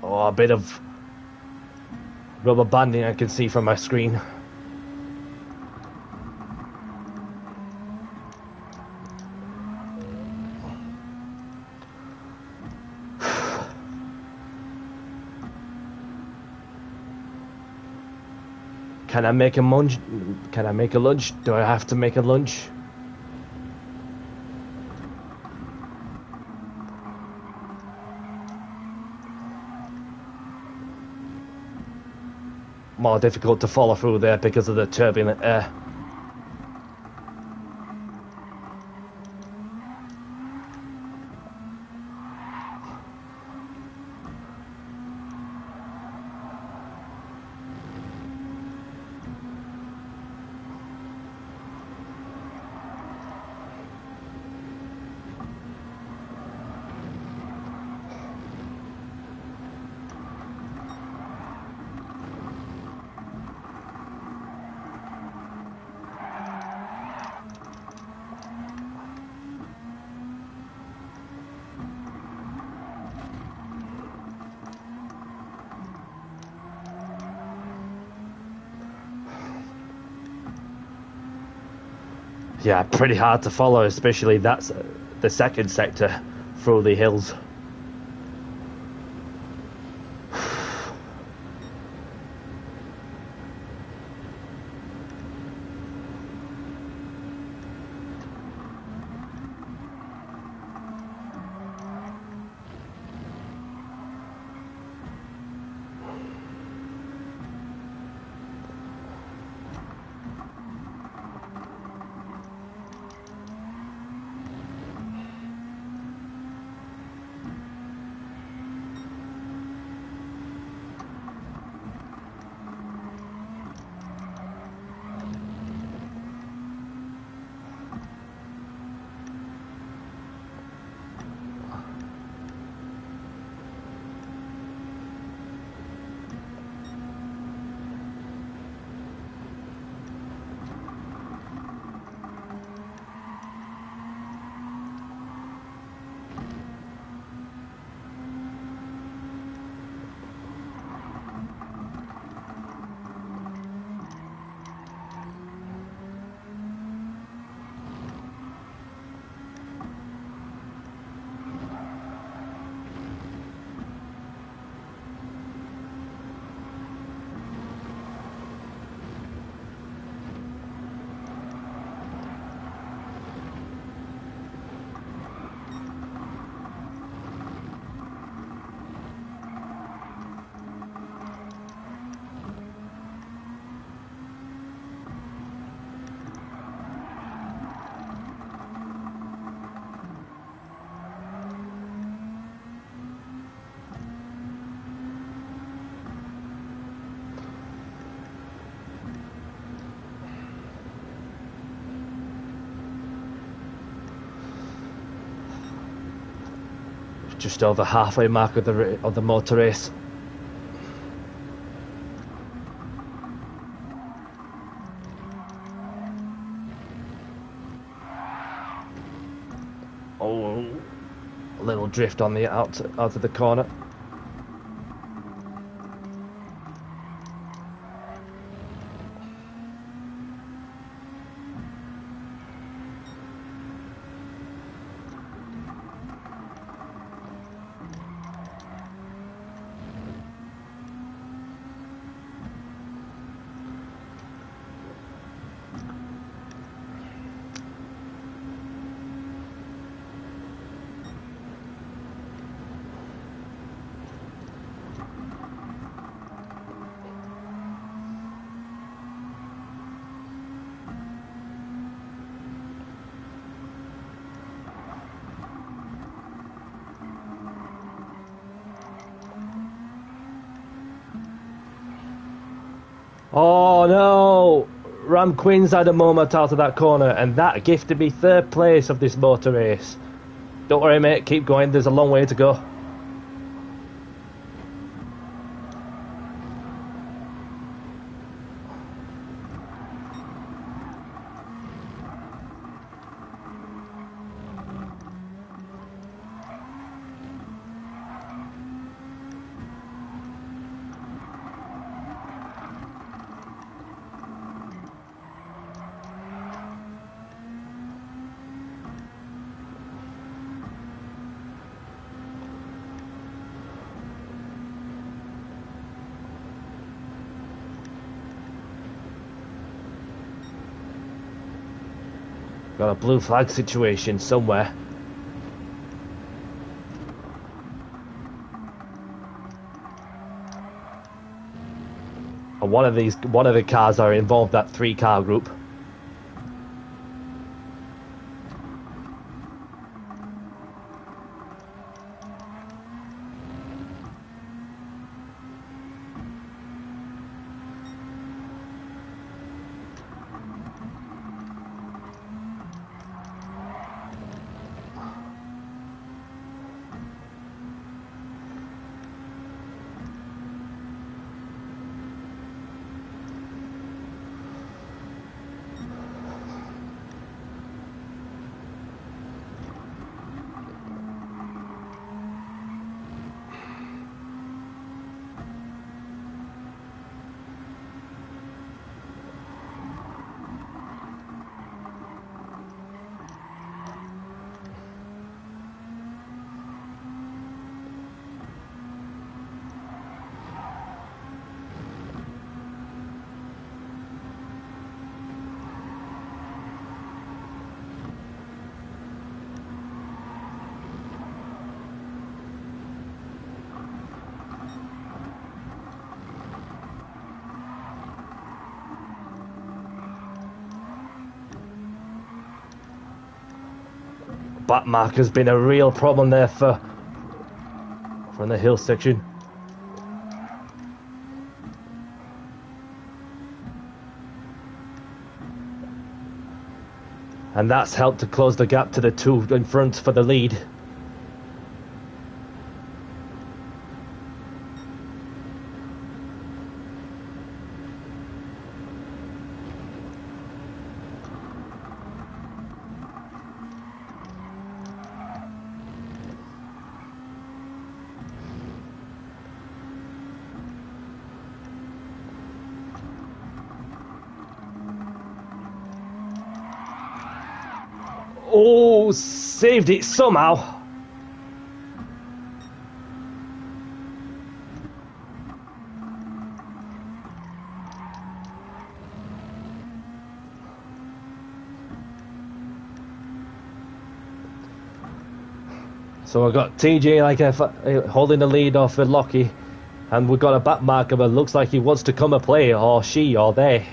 Oh, a bit of rubber banding I can see from my screen. Can I make a lunge? Can I make a lunge? Do I have to make a lunge? More difficult to follow through there because of the turbulent air. Yeah, pretty hard to follow, especially that's the second sector through the hills. Just over halfway mark of the motor race. Oh, a little drift on the out of the corner. Oh no! Ram Quinn's had a moment out of that corner, and that gifted me third place of this motor race. Don't worry, mate, keep going, there's a long way to go. Got a blue flag situation somewhere. And one of the cars are involved, that 3-car group. Back mark has been a real problem there from the hill section. And that's helped to close the gap to the 2 in front for the lead. Oh, saved it somehow. So I've got TJ holding the lead off of Lockie, and we've got a back marker that looks like he wants to come and play, or she, or they.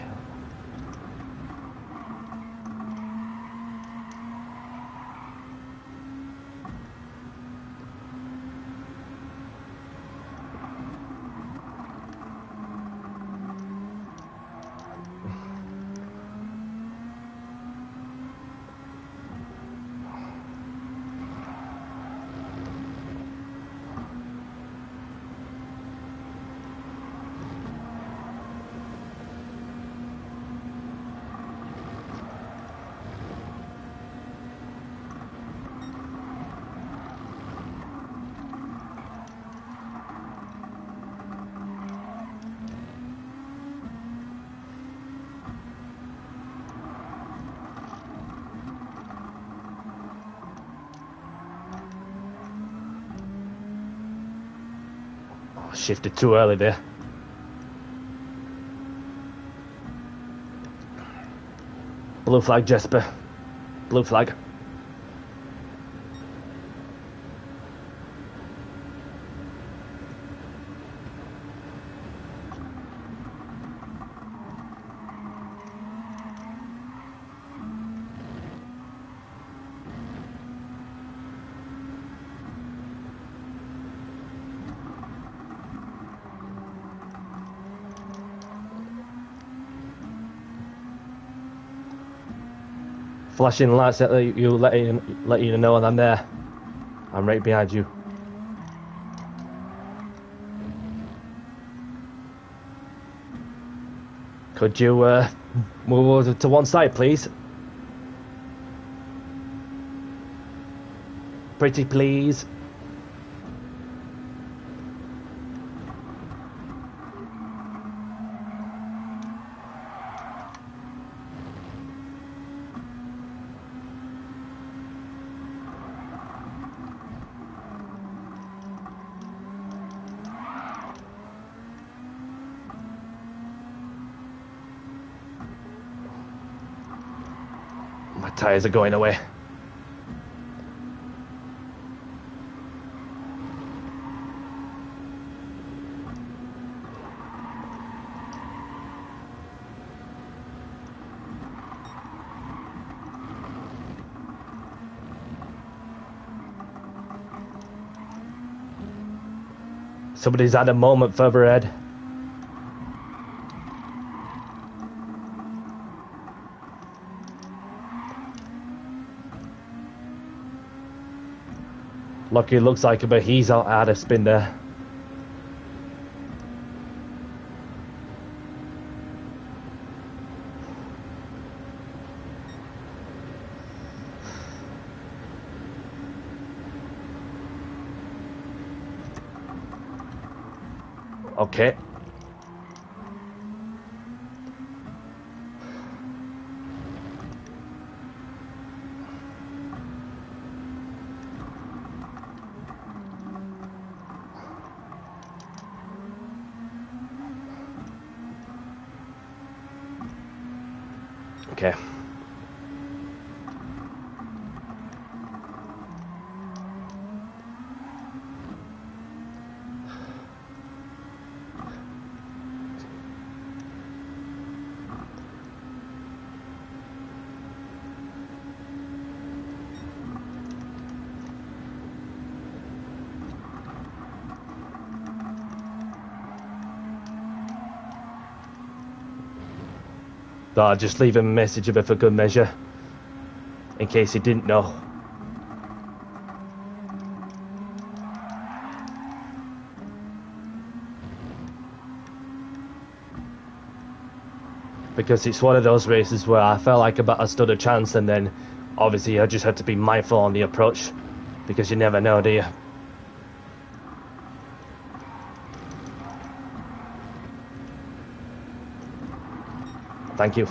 shifted too early there. Blue flag, Jesper. Blue flag. Flashing lights that you let you know I'm there. I'm right behind you. Could you move over to one side, please? Pretty please. My tires are going away. Somebody's had a moment further ahead. Lucky it looks like it, but he's out of spin there. Okay. Okay. I'll just leave him a message of it for good measure, in case he didn't know. Because it's one of those races where I felt like I stood a chance, and then obviously I just had to be mindful on the approach, because you never know, do you? Thank you.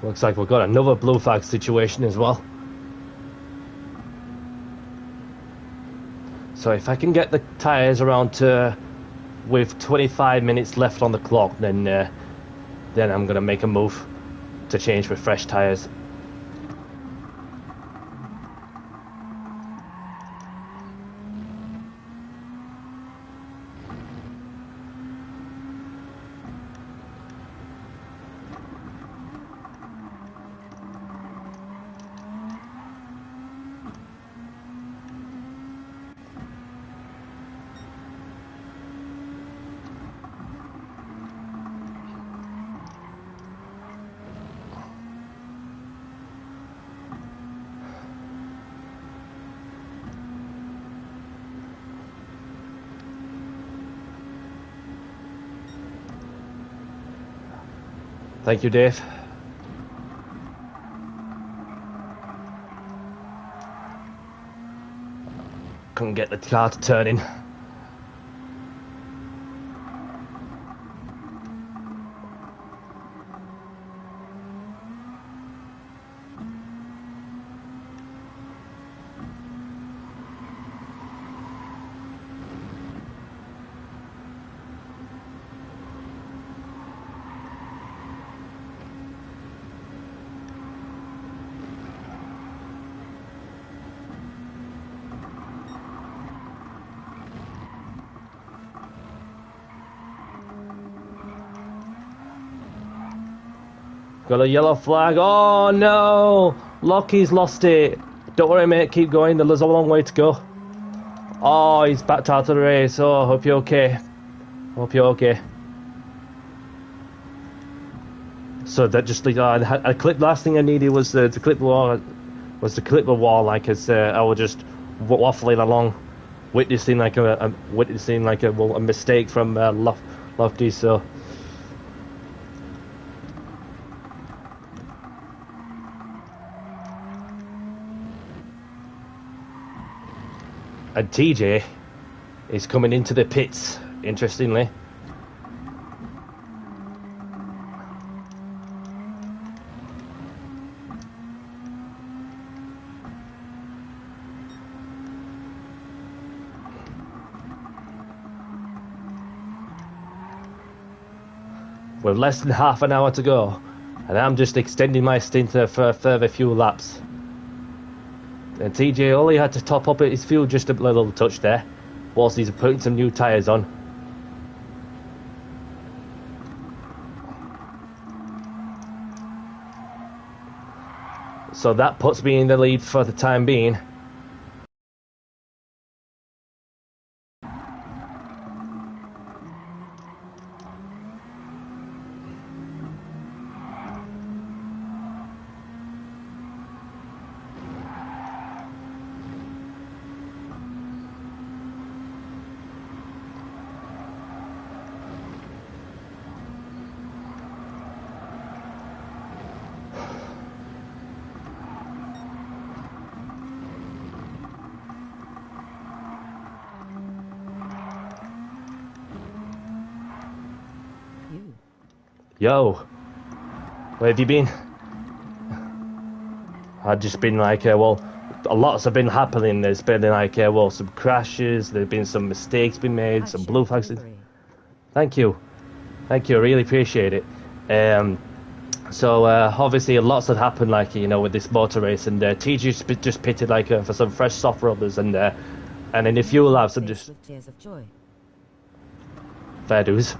Looks like we've got another blue flag situation as well. So if I can get the tyres around to with 25 minutes left on the clock, then I'm gonna make a move to change with fresh tyres. Thank you, Dave. Couldn't get the car to turn in. Got a yellow flag. Oh no! Lockie's lost it. Don't worry, mate. Keep going. There's a long way to go. Oh, he's backed out of the race. Oh, hope you're okay. Hope you're okay. So that just I clipped. Last thing I needed was to clip the wall. Was to clip the wall, like as I was just waffling along, witnessing like a mistake from Lofty. So. And TJ is coming into the pits, interestingly. With less than half an hour to go, and I'm just extending my stint for a further few laps. And TJ only had to top up his fuel just a little touch there, whilst he's putting some new tyres on. So that puts me in the lead for the time being. Yo, where have you been? I've just been like, well, a lots have been happening. There's been like, well, some crashes. There've been some mistakes been made, some blue flags. Thank you, I really appreciate it. So obviously, lots had happened, like with this motor race, and TG just pitted like for some fresh soft rubbers, and in a few laps, I'm just fair dues.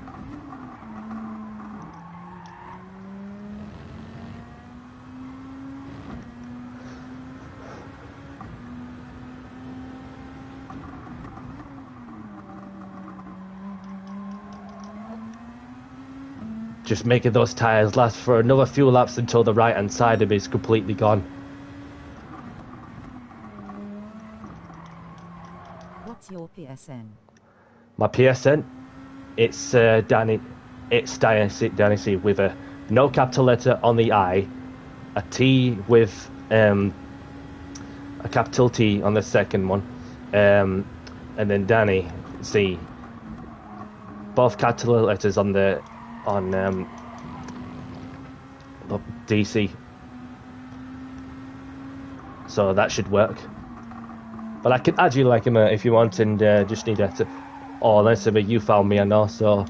Just making those tyres last for another few laps until the right hand side of me is completely gone. What's your PSN? My PSN? It's Danny. It's Danny C with a no capital letter on the I, a T with a capital T on the second one, and then Danny C. Both capital letters on the DC. So that should work. But I can add you like him if you want, and just need to. Oh, let's say you found me, I know. So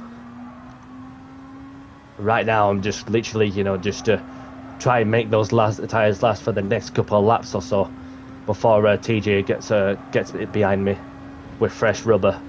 right now I'm just literally, just to try and make those tires last for the next couple of laps or so before TJ gets it behind me with fresh rubber.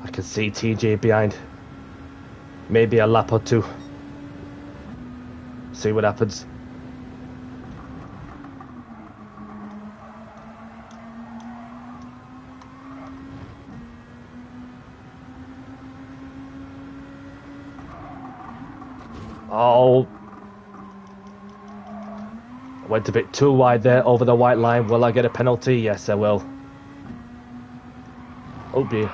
I can see TJ behind. Maybe a lap or two. See what happens. Oh. I went a bit too wide there over the white line. Will I get a penalty? Yes, I will. Oh dear.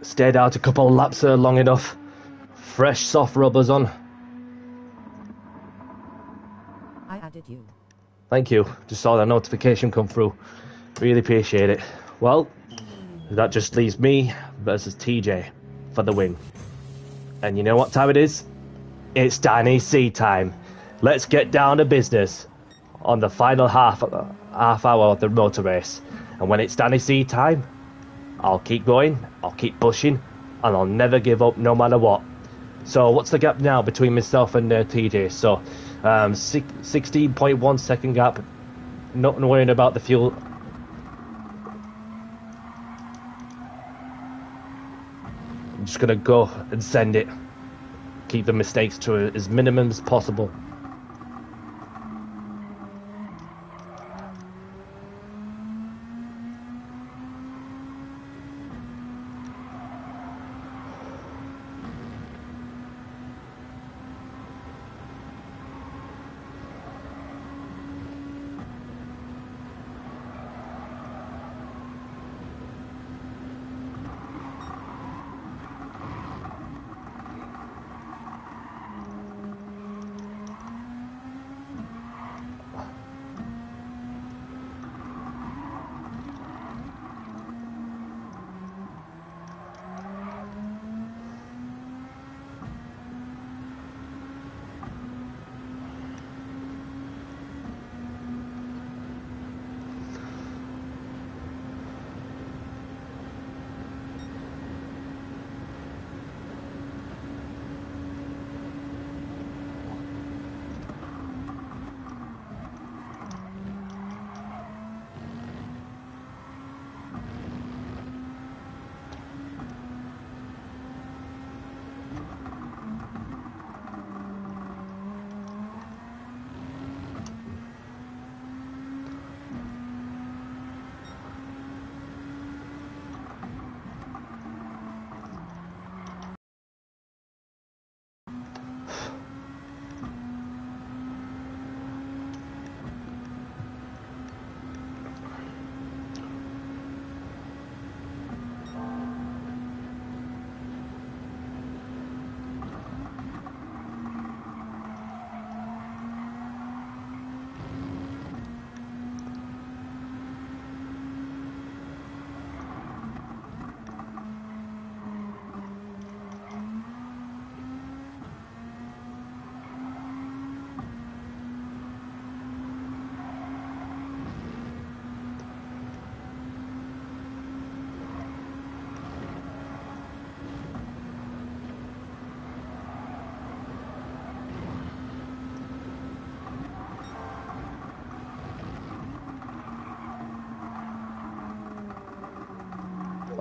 Stayed out a couple of laps long enough. Fresh soft rubbers on. I added you. Thank you. Just saw that notification come through. Really appreciate it. Well, that just leaves me versus TJ for the win. And you know what time it is? It's Danny C time. Let's get down to business on the final half hour of the motor race. And when it's Danny C time, I'll keep going, I'll keep pushing, and I'll never give up no matter what. So what's the gap now between myself and TJ? So 16.1 second gap. Not worrying about the fuel. I'm just gonna go and send it. Keep the mistakes to as minimum as possible.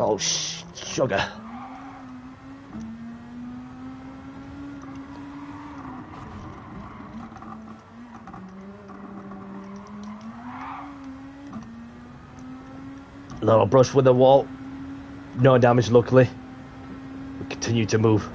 Oh, sugar. Little brush with the wall. No damage, luckily. We continue to move.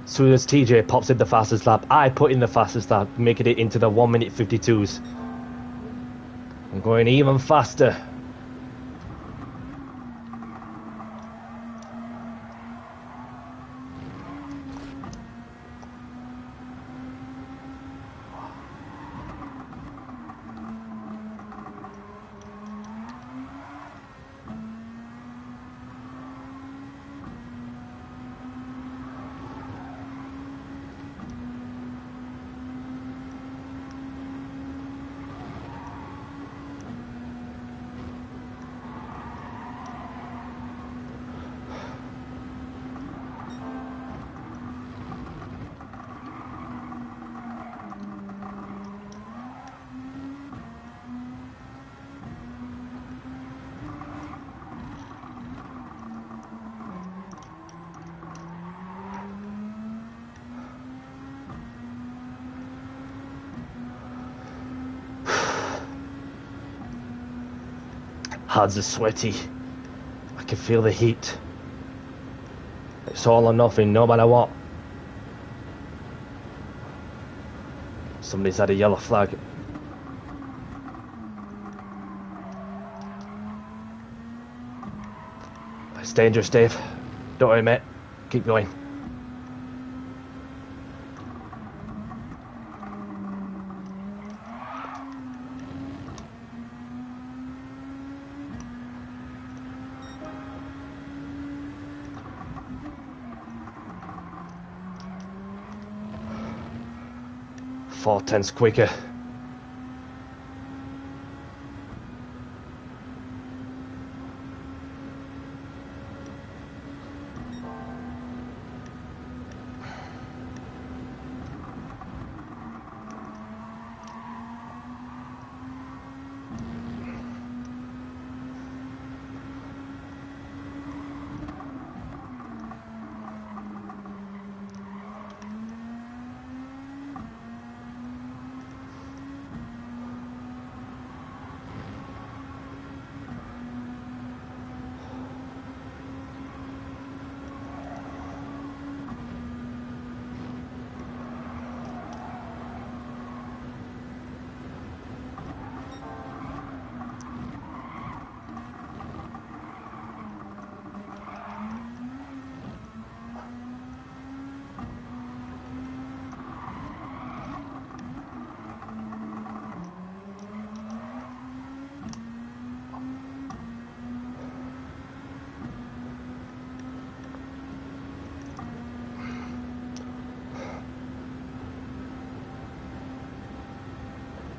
As soon as TJ pops in the fastest lap, I put in the fastest lap, making it into the 1 minute 52s. I'm going even faster. Hands are sweaty. I can feel the heat. It's all or nothing, no matter what. Somebody's had a yellow flag. It's dangerous, Dave. Don't worry, mate. Keep going. Four tenths quicker.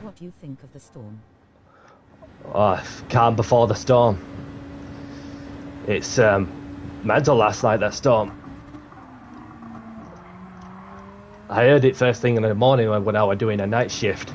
What do you think of the storm? Oh, calm before the storm. It's mental last night, that storm. I heard it first thing in the morning when I was doing a night shift.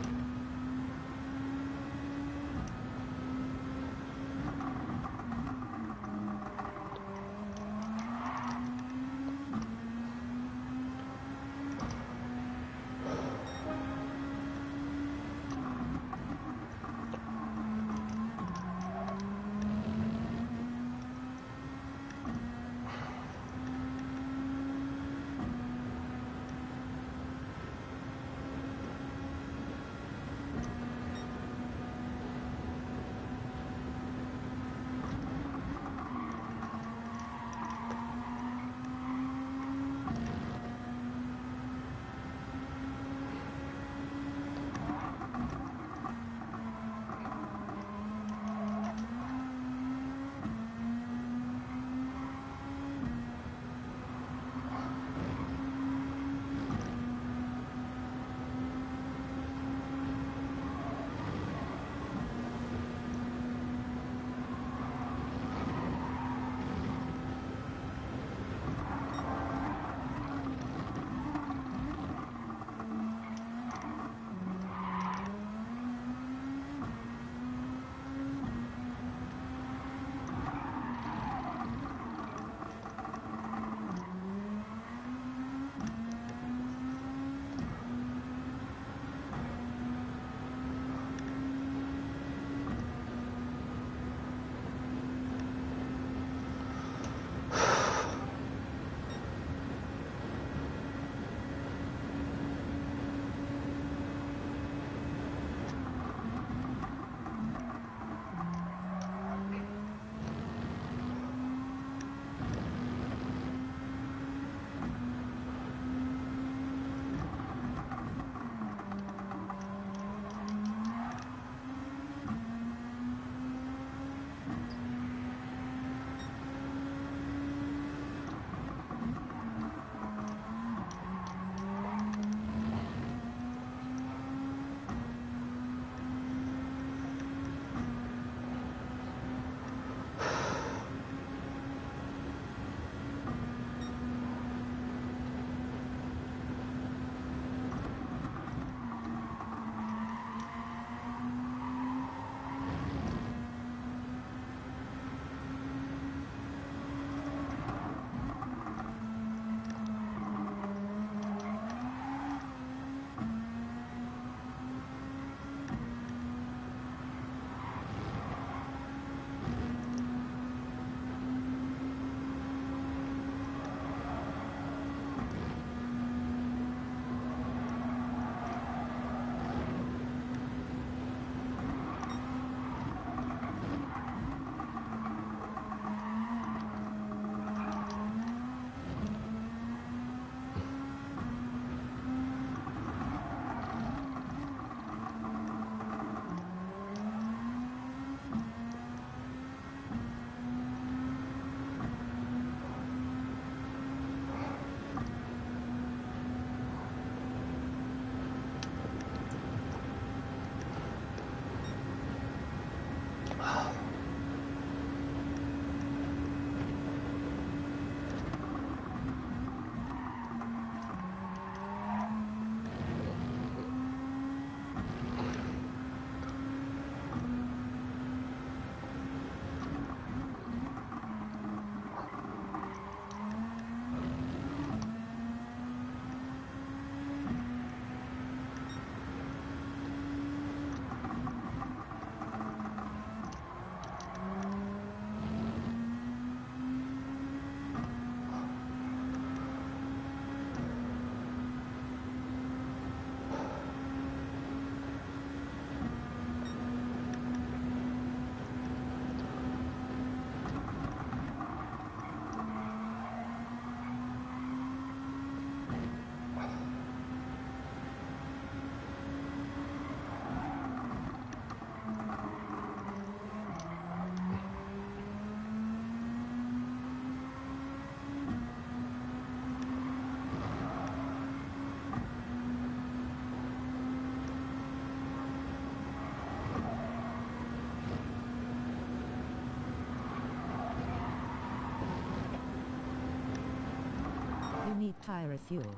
need tire refuel.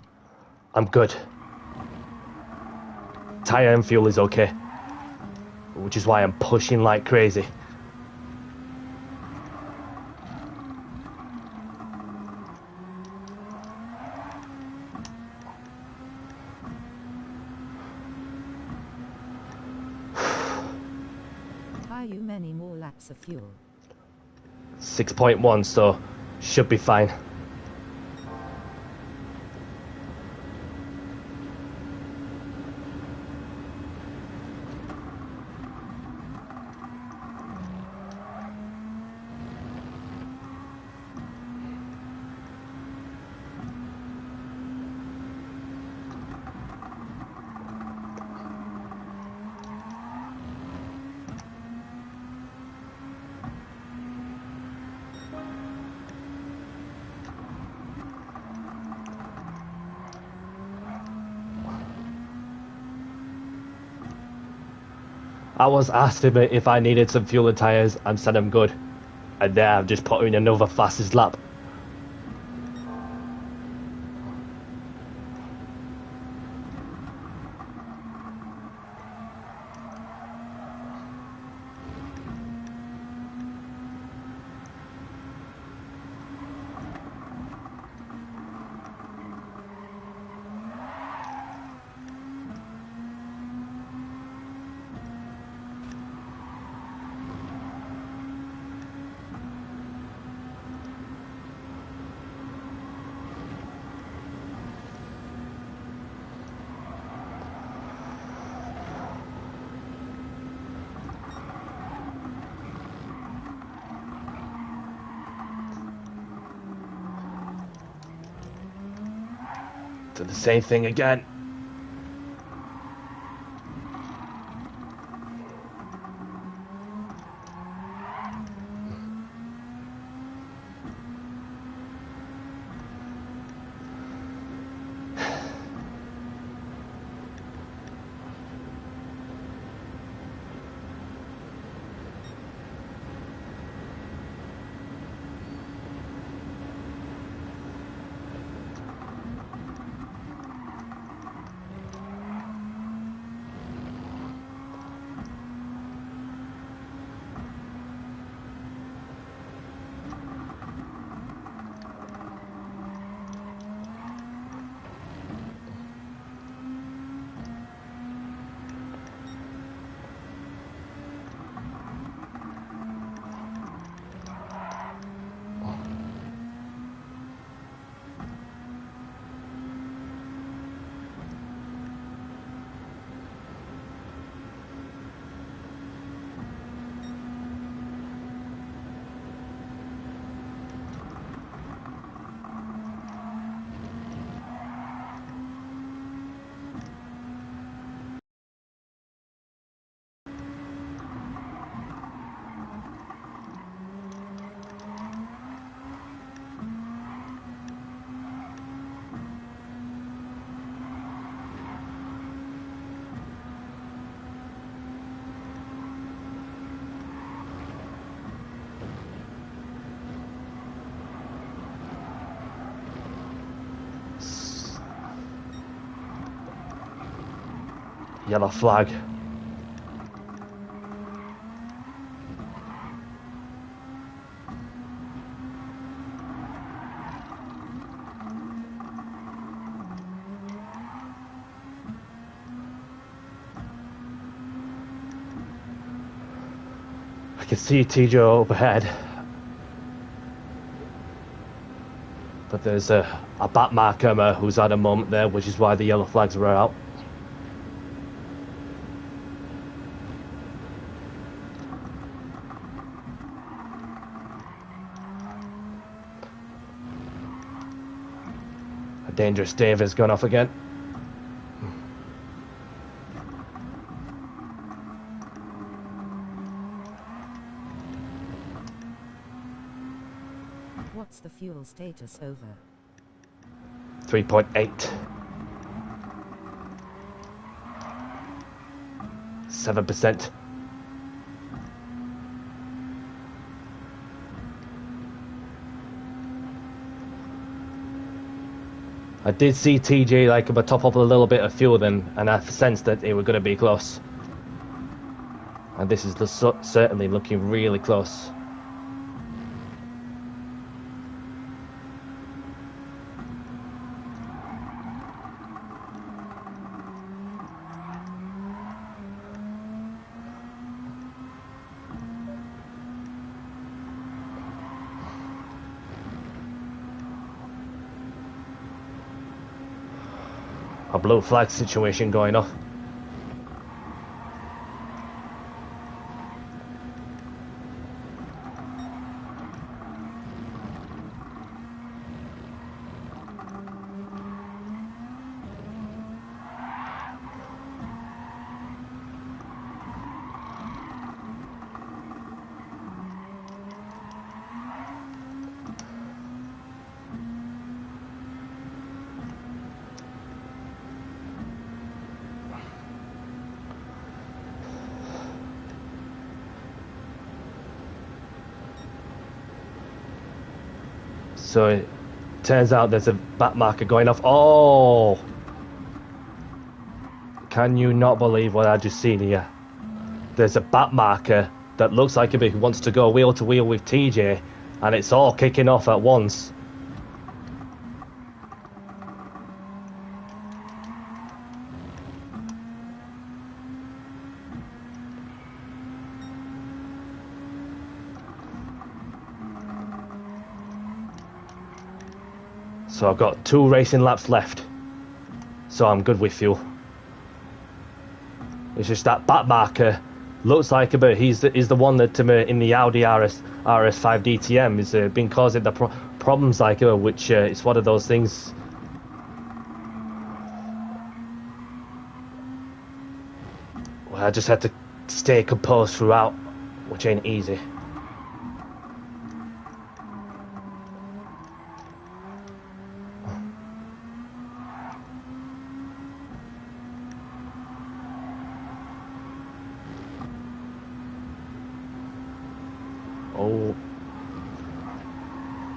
I'm good. Tire and fuel is okay. Which is why I'm pushing like crazy. Buy you many more laps of fuel. 6.1, so should be fine. I was asked him if I needed some fuel and tyres and said I'm good. And there I've just put in another fastest lap. To the same thing again. Yellow flag. I can see TJ up ahead. But there's a back marker who's at a moment there, which is why the yellow flags were out. A dangerous Dave has gone off again. What's the fuel status over? 3.8. 7%. I did see TJ like about top up a little bit of fuel then, and I sensed that they were going to be close. And this is certainly looking really close. A blue flag situation going off. So it turns out there's a back marker going off. Oh! Can you not believe what I just seen here? There's a back marker that looks like he wants to go wheel to wheel with TJ, and it's all kicking off at once. So I've got 2 racing laps left, so I'm good with fuel. It's just that back marker looks like he's the one that in the Audi RS5 DTM has been causing the problems, like which it's one of those things. Well, I just had to stay composed throughout, which ain't easy.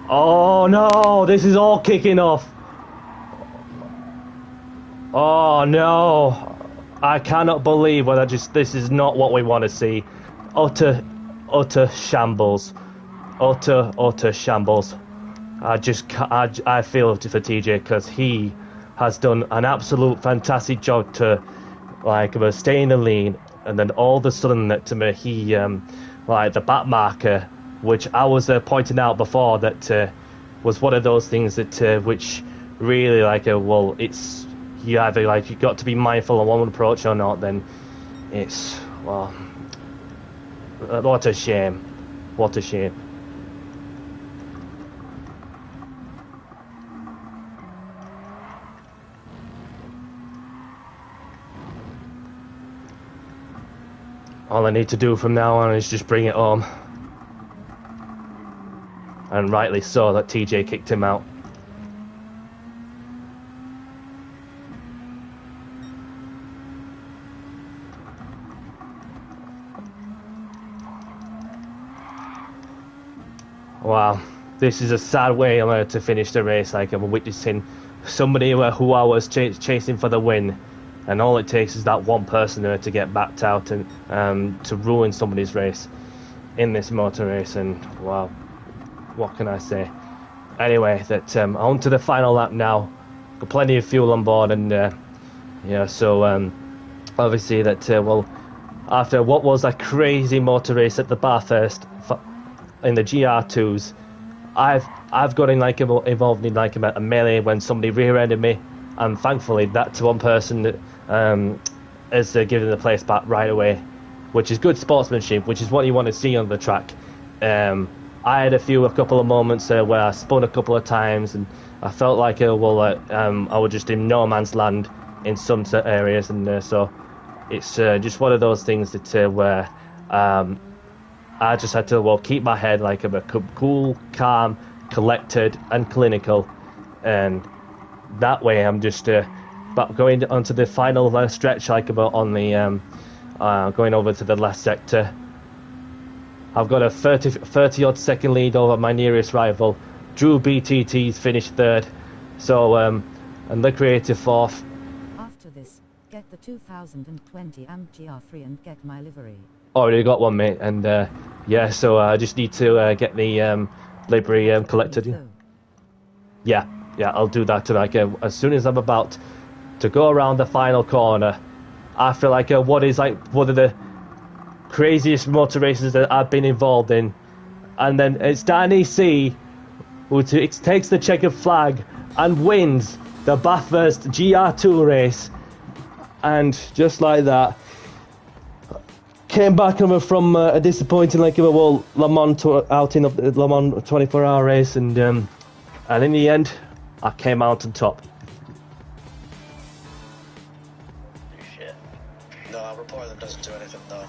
Oh no, this is all kicking off. Oh no, I cannot believe what this is not what we want to see. Utter shambles. Utter shambles. I feel for TJ because he has done an absolute fantastic job to stay in the lead, and then all of a sudden that he the back marker, which I was pointing out before, that was one of those things that which really well, it's you either you got to be mindful on one approach or not. Then it's well, what a shame, what a shame. All I need to do from now on is just bring it home. And rightly so that TJ kicked him out. Wow, this is a sad way to finish the race. I'm witnessing somebody who I was chasing for the win, and all it takes is that one person to get backed out and to ruin somebody's race in this motor race. And wow, what can I say? Anyway, that on to the final lap now. Got plenty of fuel on board, and so obviously that well, after what was a crazy motor race at the Bathurst in the Gr.2s, I've got involved in a melee when somebody rear-ended me, and thankfully that one person has given the place back right away, which is good sportsmanship, which is what you want to see on the track. I had a couple of moments where I spun a couple of times, and I felt like I was just in no man's land in some areas, and so it's just one of those things that where I just had to keep my head cool, calm, collected, and clinical, and that way I'm just going onto the final stretch on the going over to the last sector. I've got a 30 odd second lead over my nearest rival. Drew BTT's finished third, so and the creative 4th. After this, get the 2020 GR3 and get my livery. Already got one, mate, and yeah, so I just need to get the livery collected. Yeah, I'll do that like as soon as I'm about to go around the final corner. After like what is like one of the craziest motor races that I've been involved in, and then it's Danny C who takes the checkered flag and wins the Bathurst Gr.2 race, and just like that, came back from a disappointing Le Mans outing of the Le Mans 24-hour race, and in the end, I came out on top. Shit. No, our report them doesn't do anything, no.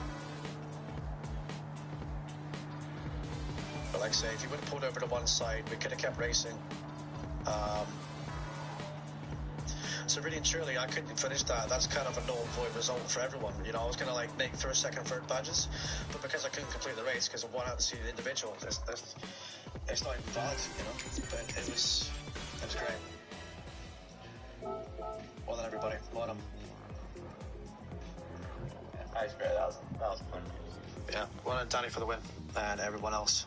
But like I say, if you would have pulled over to one side, we could have kept racing. So really and truly, I couldn't finish that. That's kind of a null and void result for everyone. You know, I was going to like make first, second, third badges, but because I couldn't complete the race because I wanted to see the individual, it's not even valid, you know. But it was great. Well done, everybody. Well done. That was great. That was fun. Yeah. Well done, Danny, for the win, and everyone else.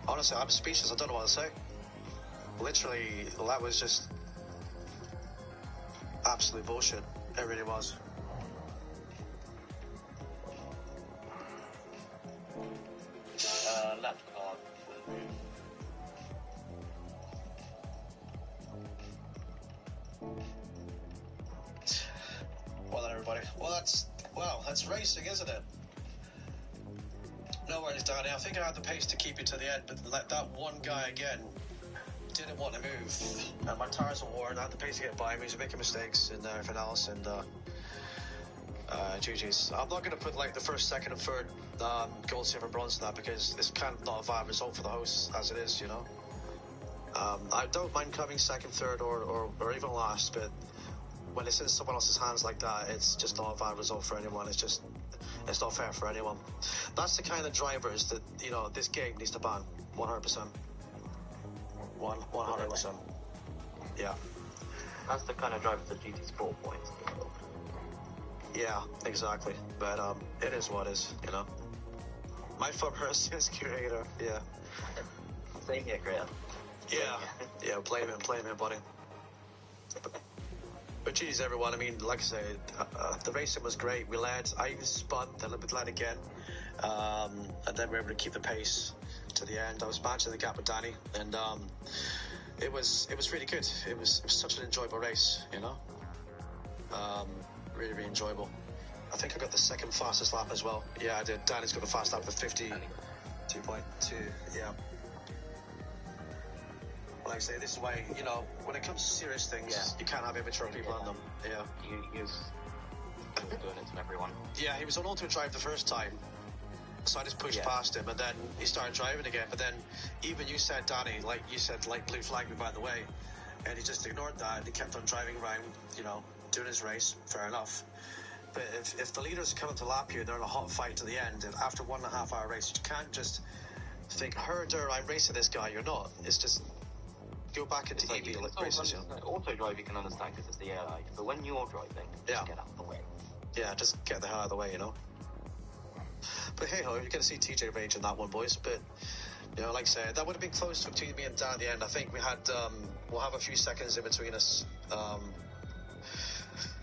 Honestly, I'm speechless. I don't know what to say. Literally, that was just absolute bullshit. It really was. Left card. Well done, everybody. Well, that's racing, isn't it? No worries, Danny. I think I had the pace to keep it to the end, but like that one guy again didn't want to move. And my tires were worn. I had the pace to get by him. He was making mistakes and everything else. And GG's. I'm not going to put like the first, second, and third gold, silver, bronze in that because it's kind of not a viable result for the hosts as it is, you know. I don't mind coming second, third, or even last, but when it's in someone else's hands like that, it's just not a viable result for anyone. It's not fair for anyone. That's the kind of drivers that, you know, this game needs to ban. 100%. 100%. Yeah. That's the kind of drivers that GT Sport points. Yeah, exactly. But it is what it is, you know. My first is curator, yeah. Same here, Graham. Yeah, blame him, buddy. But geez, everyone, I mean, like I said, the racing was great. We led, I even spun, then we led again. And then we were able to keep the pace to the end. I was matching the gap with Danny, and it was really good. It was such an enjoyable race, you know. Really enjoyable. I think I got the second fastest lap as well. Yeah, I did. Danny's got the fast lap with 52.2. Yeah. Like I say, this is why, you know, when it comes to serious things, you can't have immature people on them. Yeah. He was doing it to everyone. Yeah, he was on ultimate drive the first time, so I just pushed past him, and then he started driving again. But then, even you said, Danny, like you said, like blue flag me by the way, and he just ignored that and he kept on driving around, you know, doing his race. Fair enough. But if the leaders are coming to lap you and they're in a hot fight to the end, and after 1.5 hour race, you can't just think, herder, I'm racing this guy. You're not. It's just go back into EV like races. Auto drive you can understand because it's the AI, but when you're driving, just get out of the way. Yeah, just get the hell out of the way, you know. But hey ho, you're going to see TJ rage in that one, boys. But you know, like I said, that would have been close between me and Dan at the end. I think we had we'll have a few seconds in between us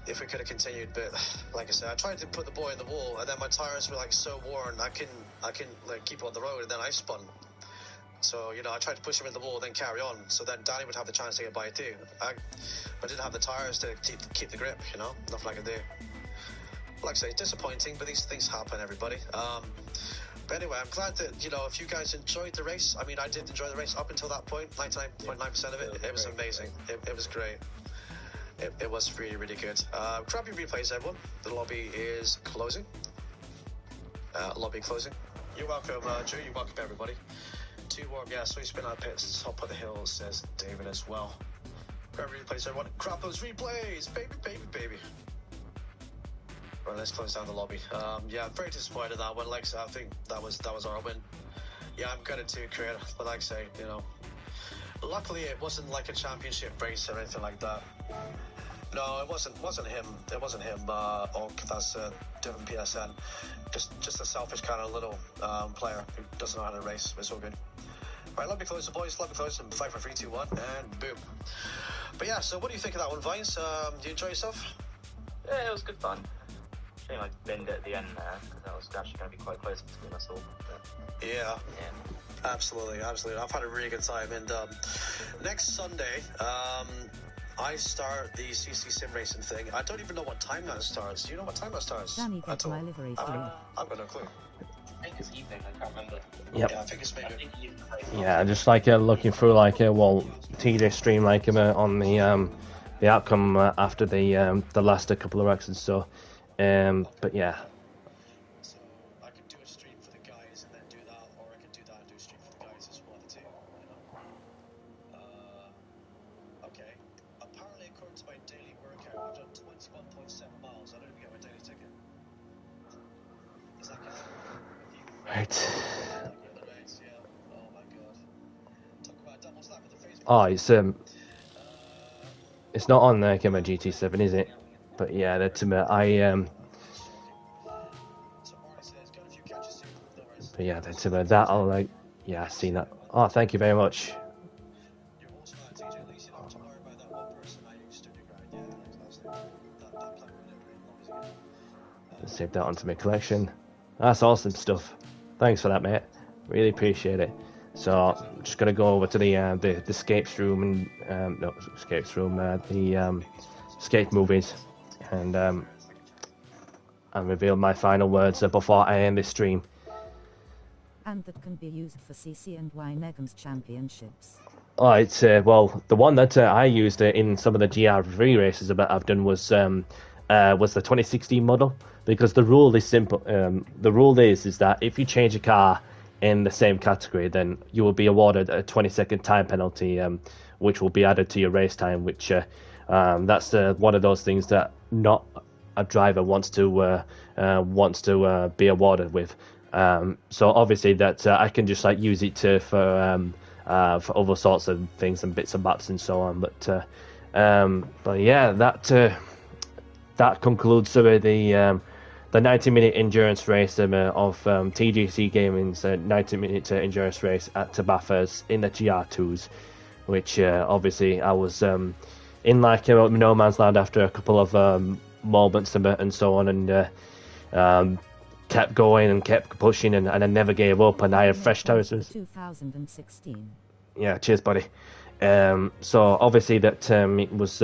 if we could have continued. But like I said, I tried to put the boy in the wall, and then my tires were like so worn I couldn't like keep on the road, and then I spun. So, you know, I tried to push him in the wall, then carry on. So then Danny would have the chance to get by too. I didn't have the tires to keep the grip, you know, nothing I could do. Like I say, disappointing, but these things happen, everybody. But anyway, I'm glad that, you know, if you guys enjoyed the race, I mean, I did enjoy the race up until that point, 99.9% of it. It was amazing. It was great. It was really, really good. Grab your replays, everyone. The lobby is closing. Lobby closing. You're welcome, Drew. You're welcome, everybody. Too warm, yeah, so you spin out pits, top of the hill, says David as well. Grab replays, everyone. Grab those replays, baby. Right, let's close down the lobby. Yeah, I'm very disappointed in that one. Like I said, I think that was our win. Yeah, I'm gonna do career, but like I say, you know, luckily it wasn't like a championship race or anything like that. No, it wasn't him. It wasn't him. Oak, that's a different PSN. Just a selfish kind of little player who doesn't know how to race. It's all good. All right, let me close the boys. Let me close them. 5, 4, 3, 2, 1, and boom. But yeah, so what do you think of that one, Vines? Do you enjoy yourself? Yeah, it was good fun. Shame I binned at the end there, because that was actually going to be quite close between us all. But, Yeah. yeah. Absolutely. I've had a really good time, and next Sunday, I start the CC Sim Racing thing. I don't even know what time that starts. Do you know what time that starts? Danny, get my livery for you. I've got no clue. I think it's evening, I can't remember. Yep. Yeah, I think it's maybe. Yeah, just like looking through like well, TJ stream like on the outcome after the last couple of races. So, but yeah. So I could do a stream for the guys and then do that, or I could do that and do a stream for the guys as well too. You know. Okay. Apparently, according to my daily workout, I've done 21.7 miles. I don't even get my daily ticket. Is that good? Right. Yeah. Oh my god. Talk about that. What's that with the Facebook? Oh, it's not on there, Kimmer GT7, is it? But yeah, that's But yeah, that's that. I'll like, yeah, I've seen that. Oh, thank you very much. Save that onto my collection. That's awesome stuff. Thanks for that, mate. Really appreciate it. So I'm just gonna go over to the escapes room and no escapes room, the escape movies, and reveal my final words before I end this stream. And that can be used for CC and Y Negums championships. Alright, well, the one that I used in some of the GR3 races that I've done was the 2016 model, because the rule is simple. The rule is that if you change a car in the same category, then you will be awarded a 20-second time penalty, which will be added to your race time, which that's one of those things that not a driver wants to be awarded with. So obviously that I can just like use it for other sorts of things and bits and bats and so on. But yeah, that concludes the 90-minute endurance race of TJC Gaming's 90-minute endurance race at Bathurst in the GR2s, which obviously I was in like no man's land after a couple of moments and so on, and kept going and kept pushing, and I never gave up, and I had fresh tires. 2016. Yeah, cheers, buddy. So obviously that it was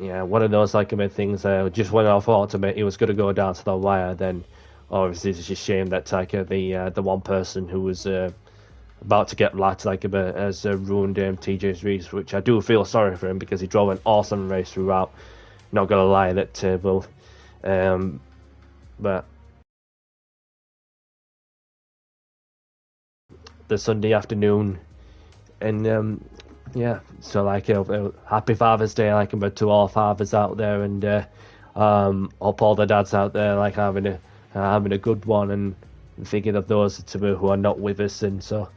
yeah, one of those like things. Just when I thought it was going to go down to the wire, then obviously it's just a shame that like the one person who was about to get lapped has ruined TJ's race, which I do feel sorry for him because he drove an awesome race throughout. Not gonna lie, that both. But the Sunday afternoon, and yeah, so like happy Father's Day, like to all fathers out there, and hope all the dads out there like having a good one, and thinking of those who are not with us, and so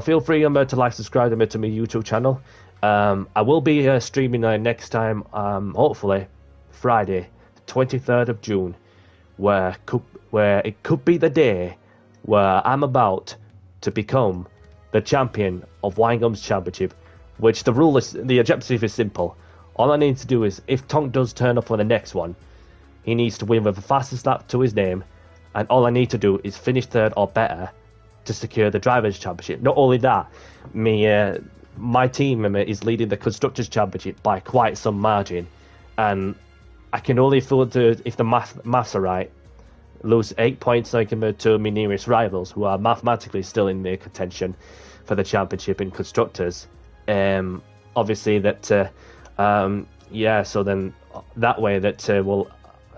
feel free to like, subscribe to my YouTube channel. I will be streaming next time, hopefully Friday, 23rd of June, where it could be the day where I'm about to become the champion of Winegum's Championship, which the objective is simple. All I need to do is, if Tonk does turn up for the next one, he needs to win with the fastest lap to his name, and all I need to do is finish third or better to secure the Drivers' Championship. Not only that, my team is leading the Constructors' Championship by quite some margin, and I can only afford to, if the maths are right, lose 8 points to my nearest rivals, who are mathematically still in their contention for the championship in Constructors. Obviously that yeah, so then that way that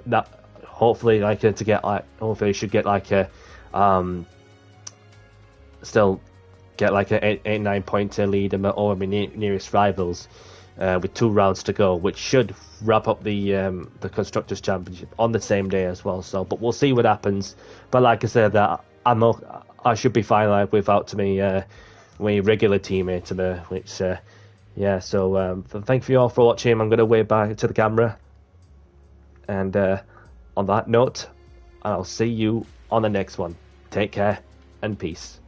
that hopefully to get hopefully should get still get an 8-9 point lead over my nearest rivals, with 2 rounds to go, which should wrap up the Constructors' Championship on the same day as well. So, but we'll see what happens. But like I said, that I should be fine like without my regular teammate which yeah. So thank you all for watching. I'm gonna wave back to the camera, and on that note, I'll see you on the next one. Take care and peace.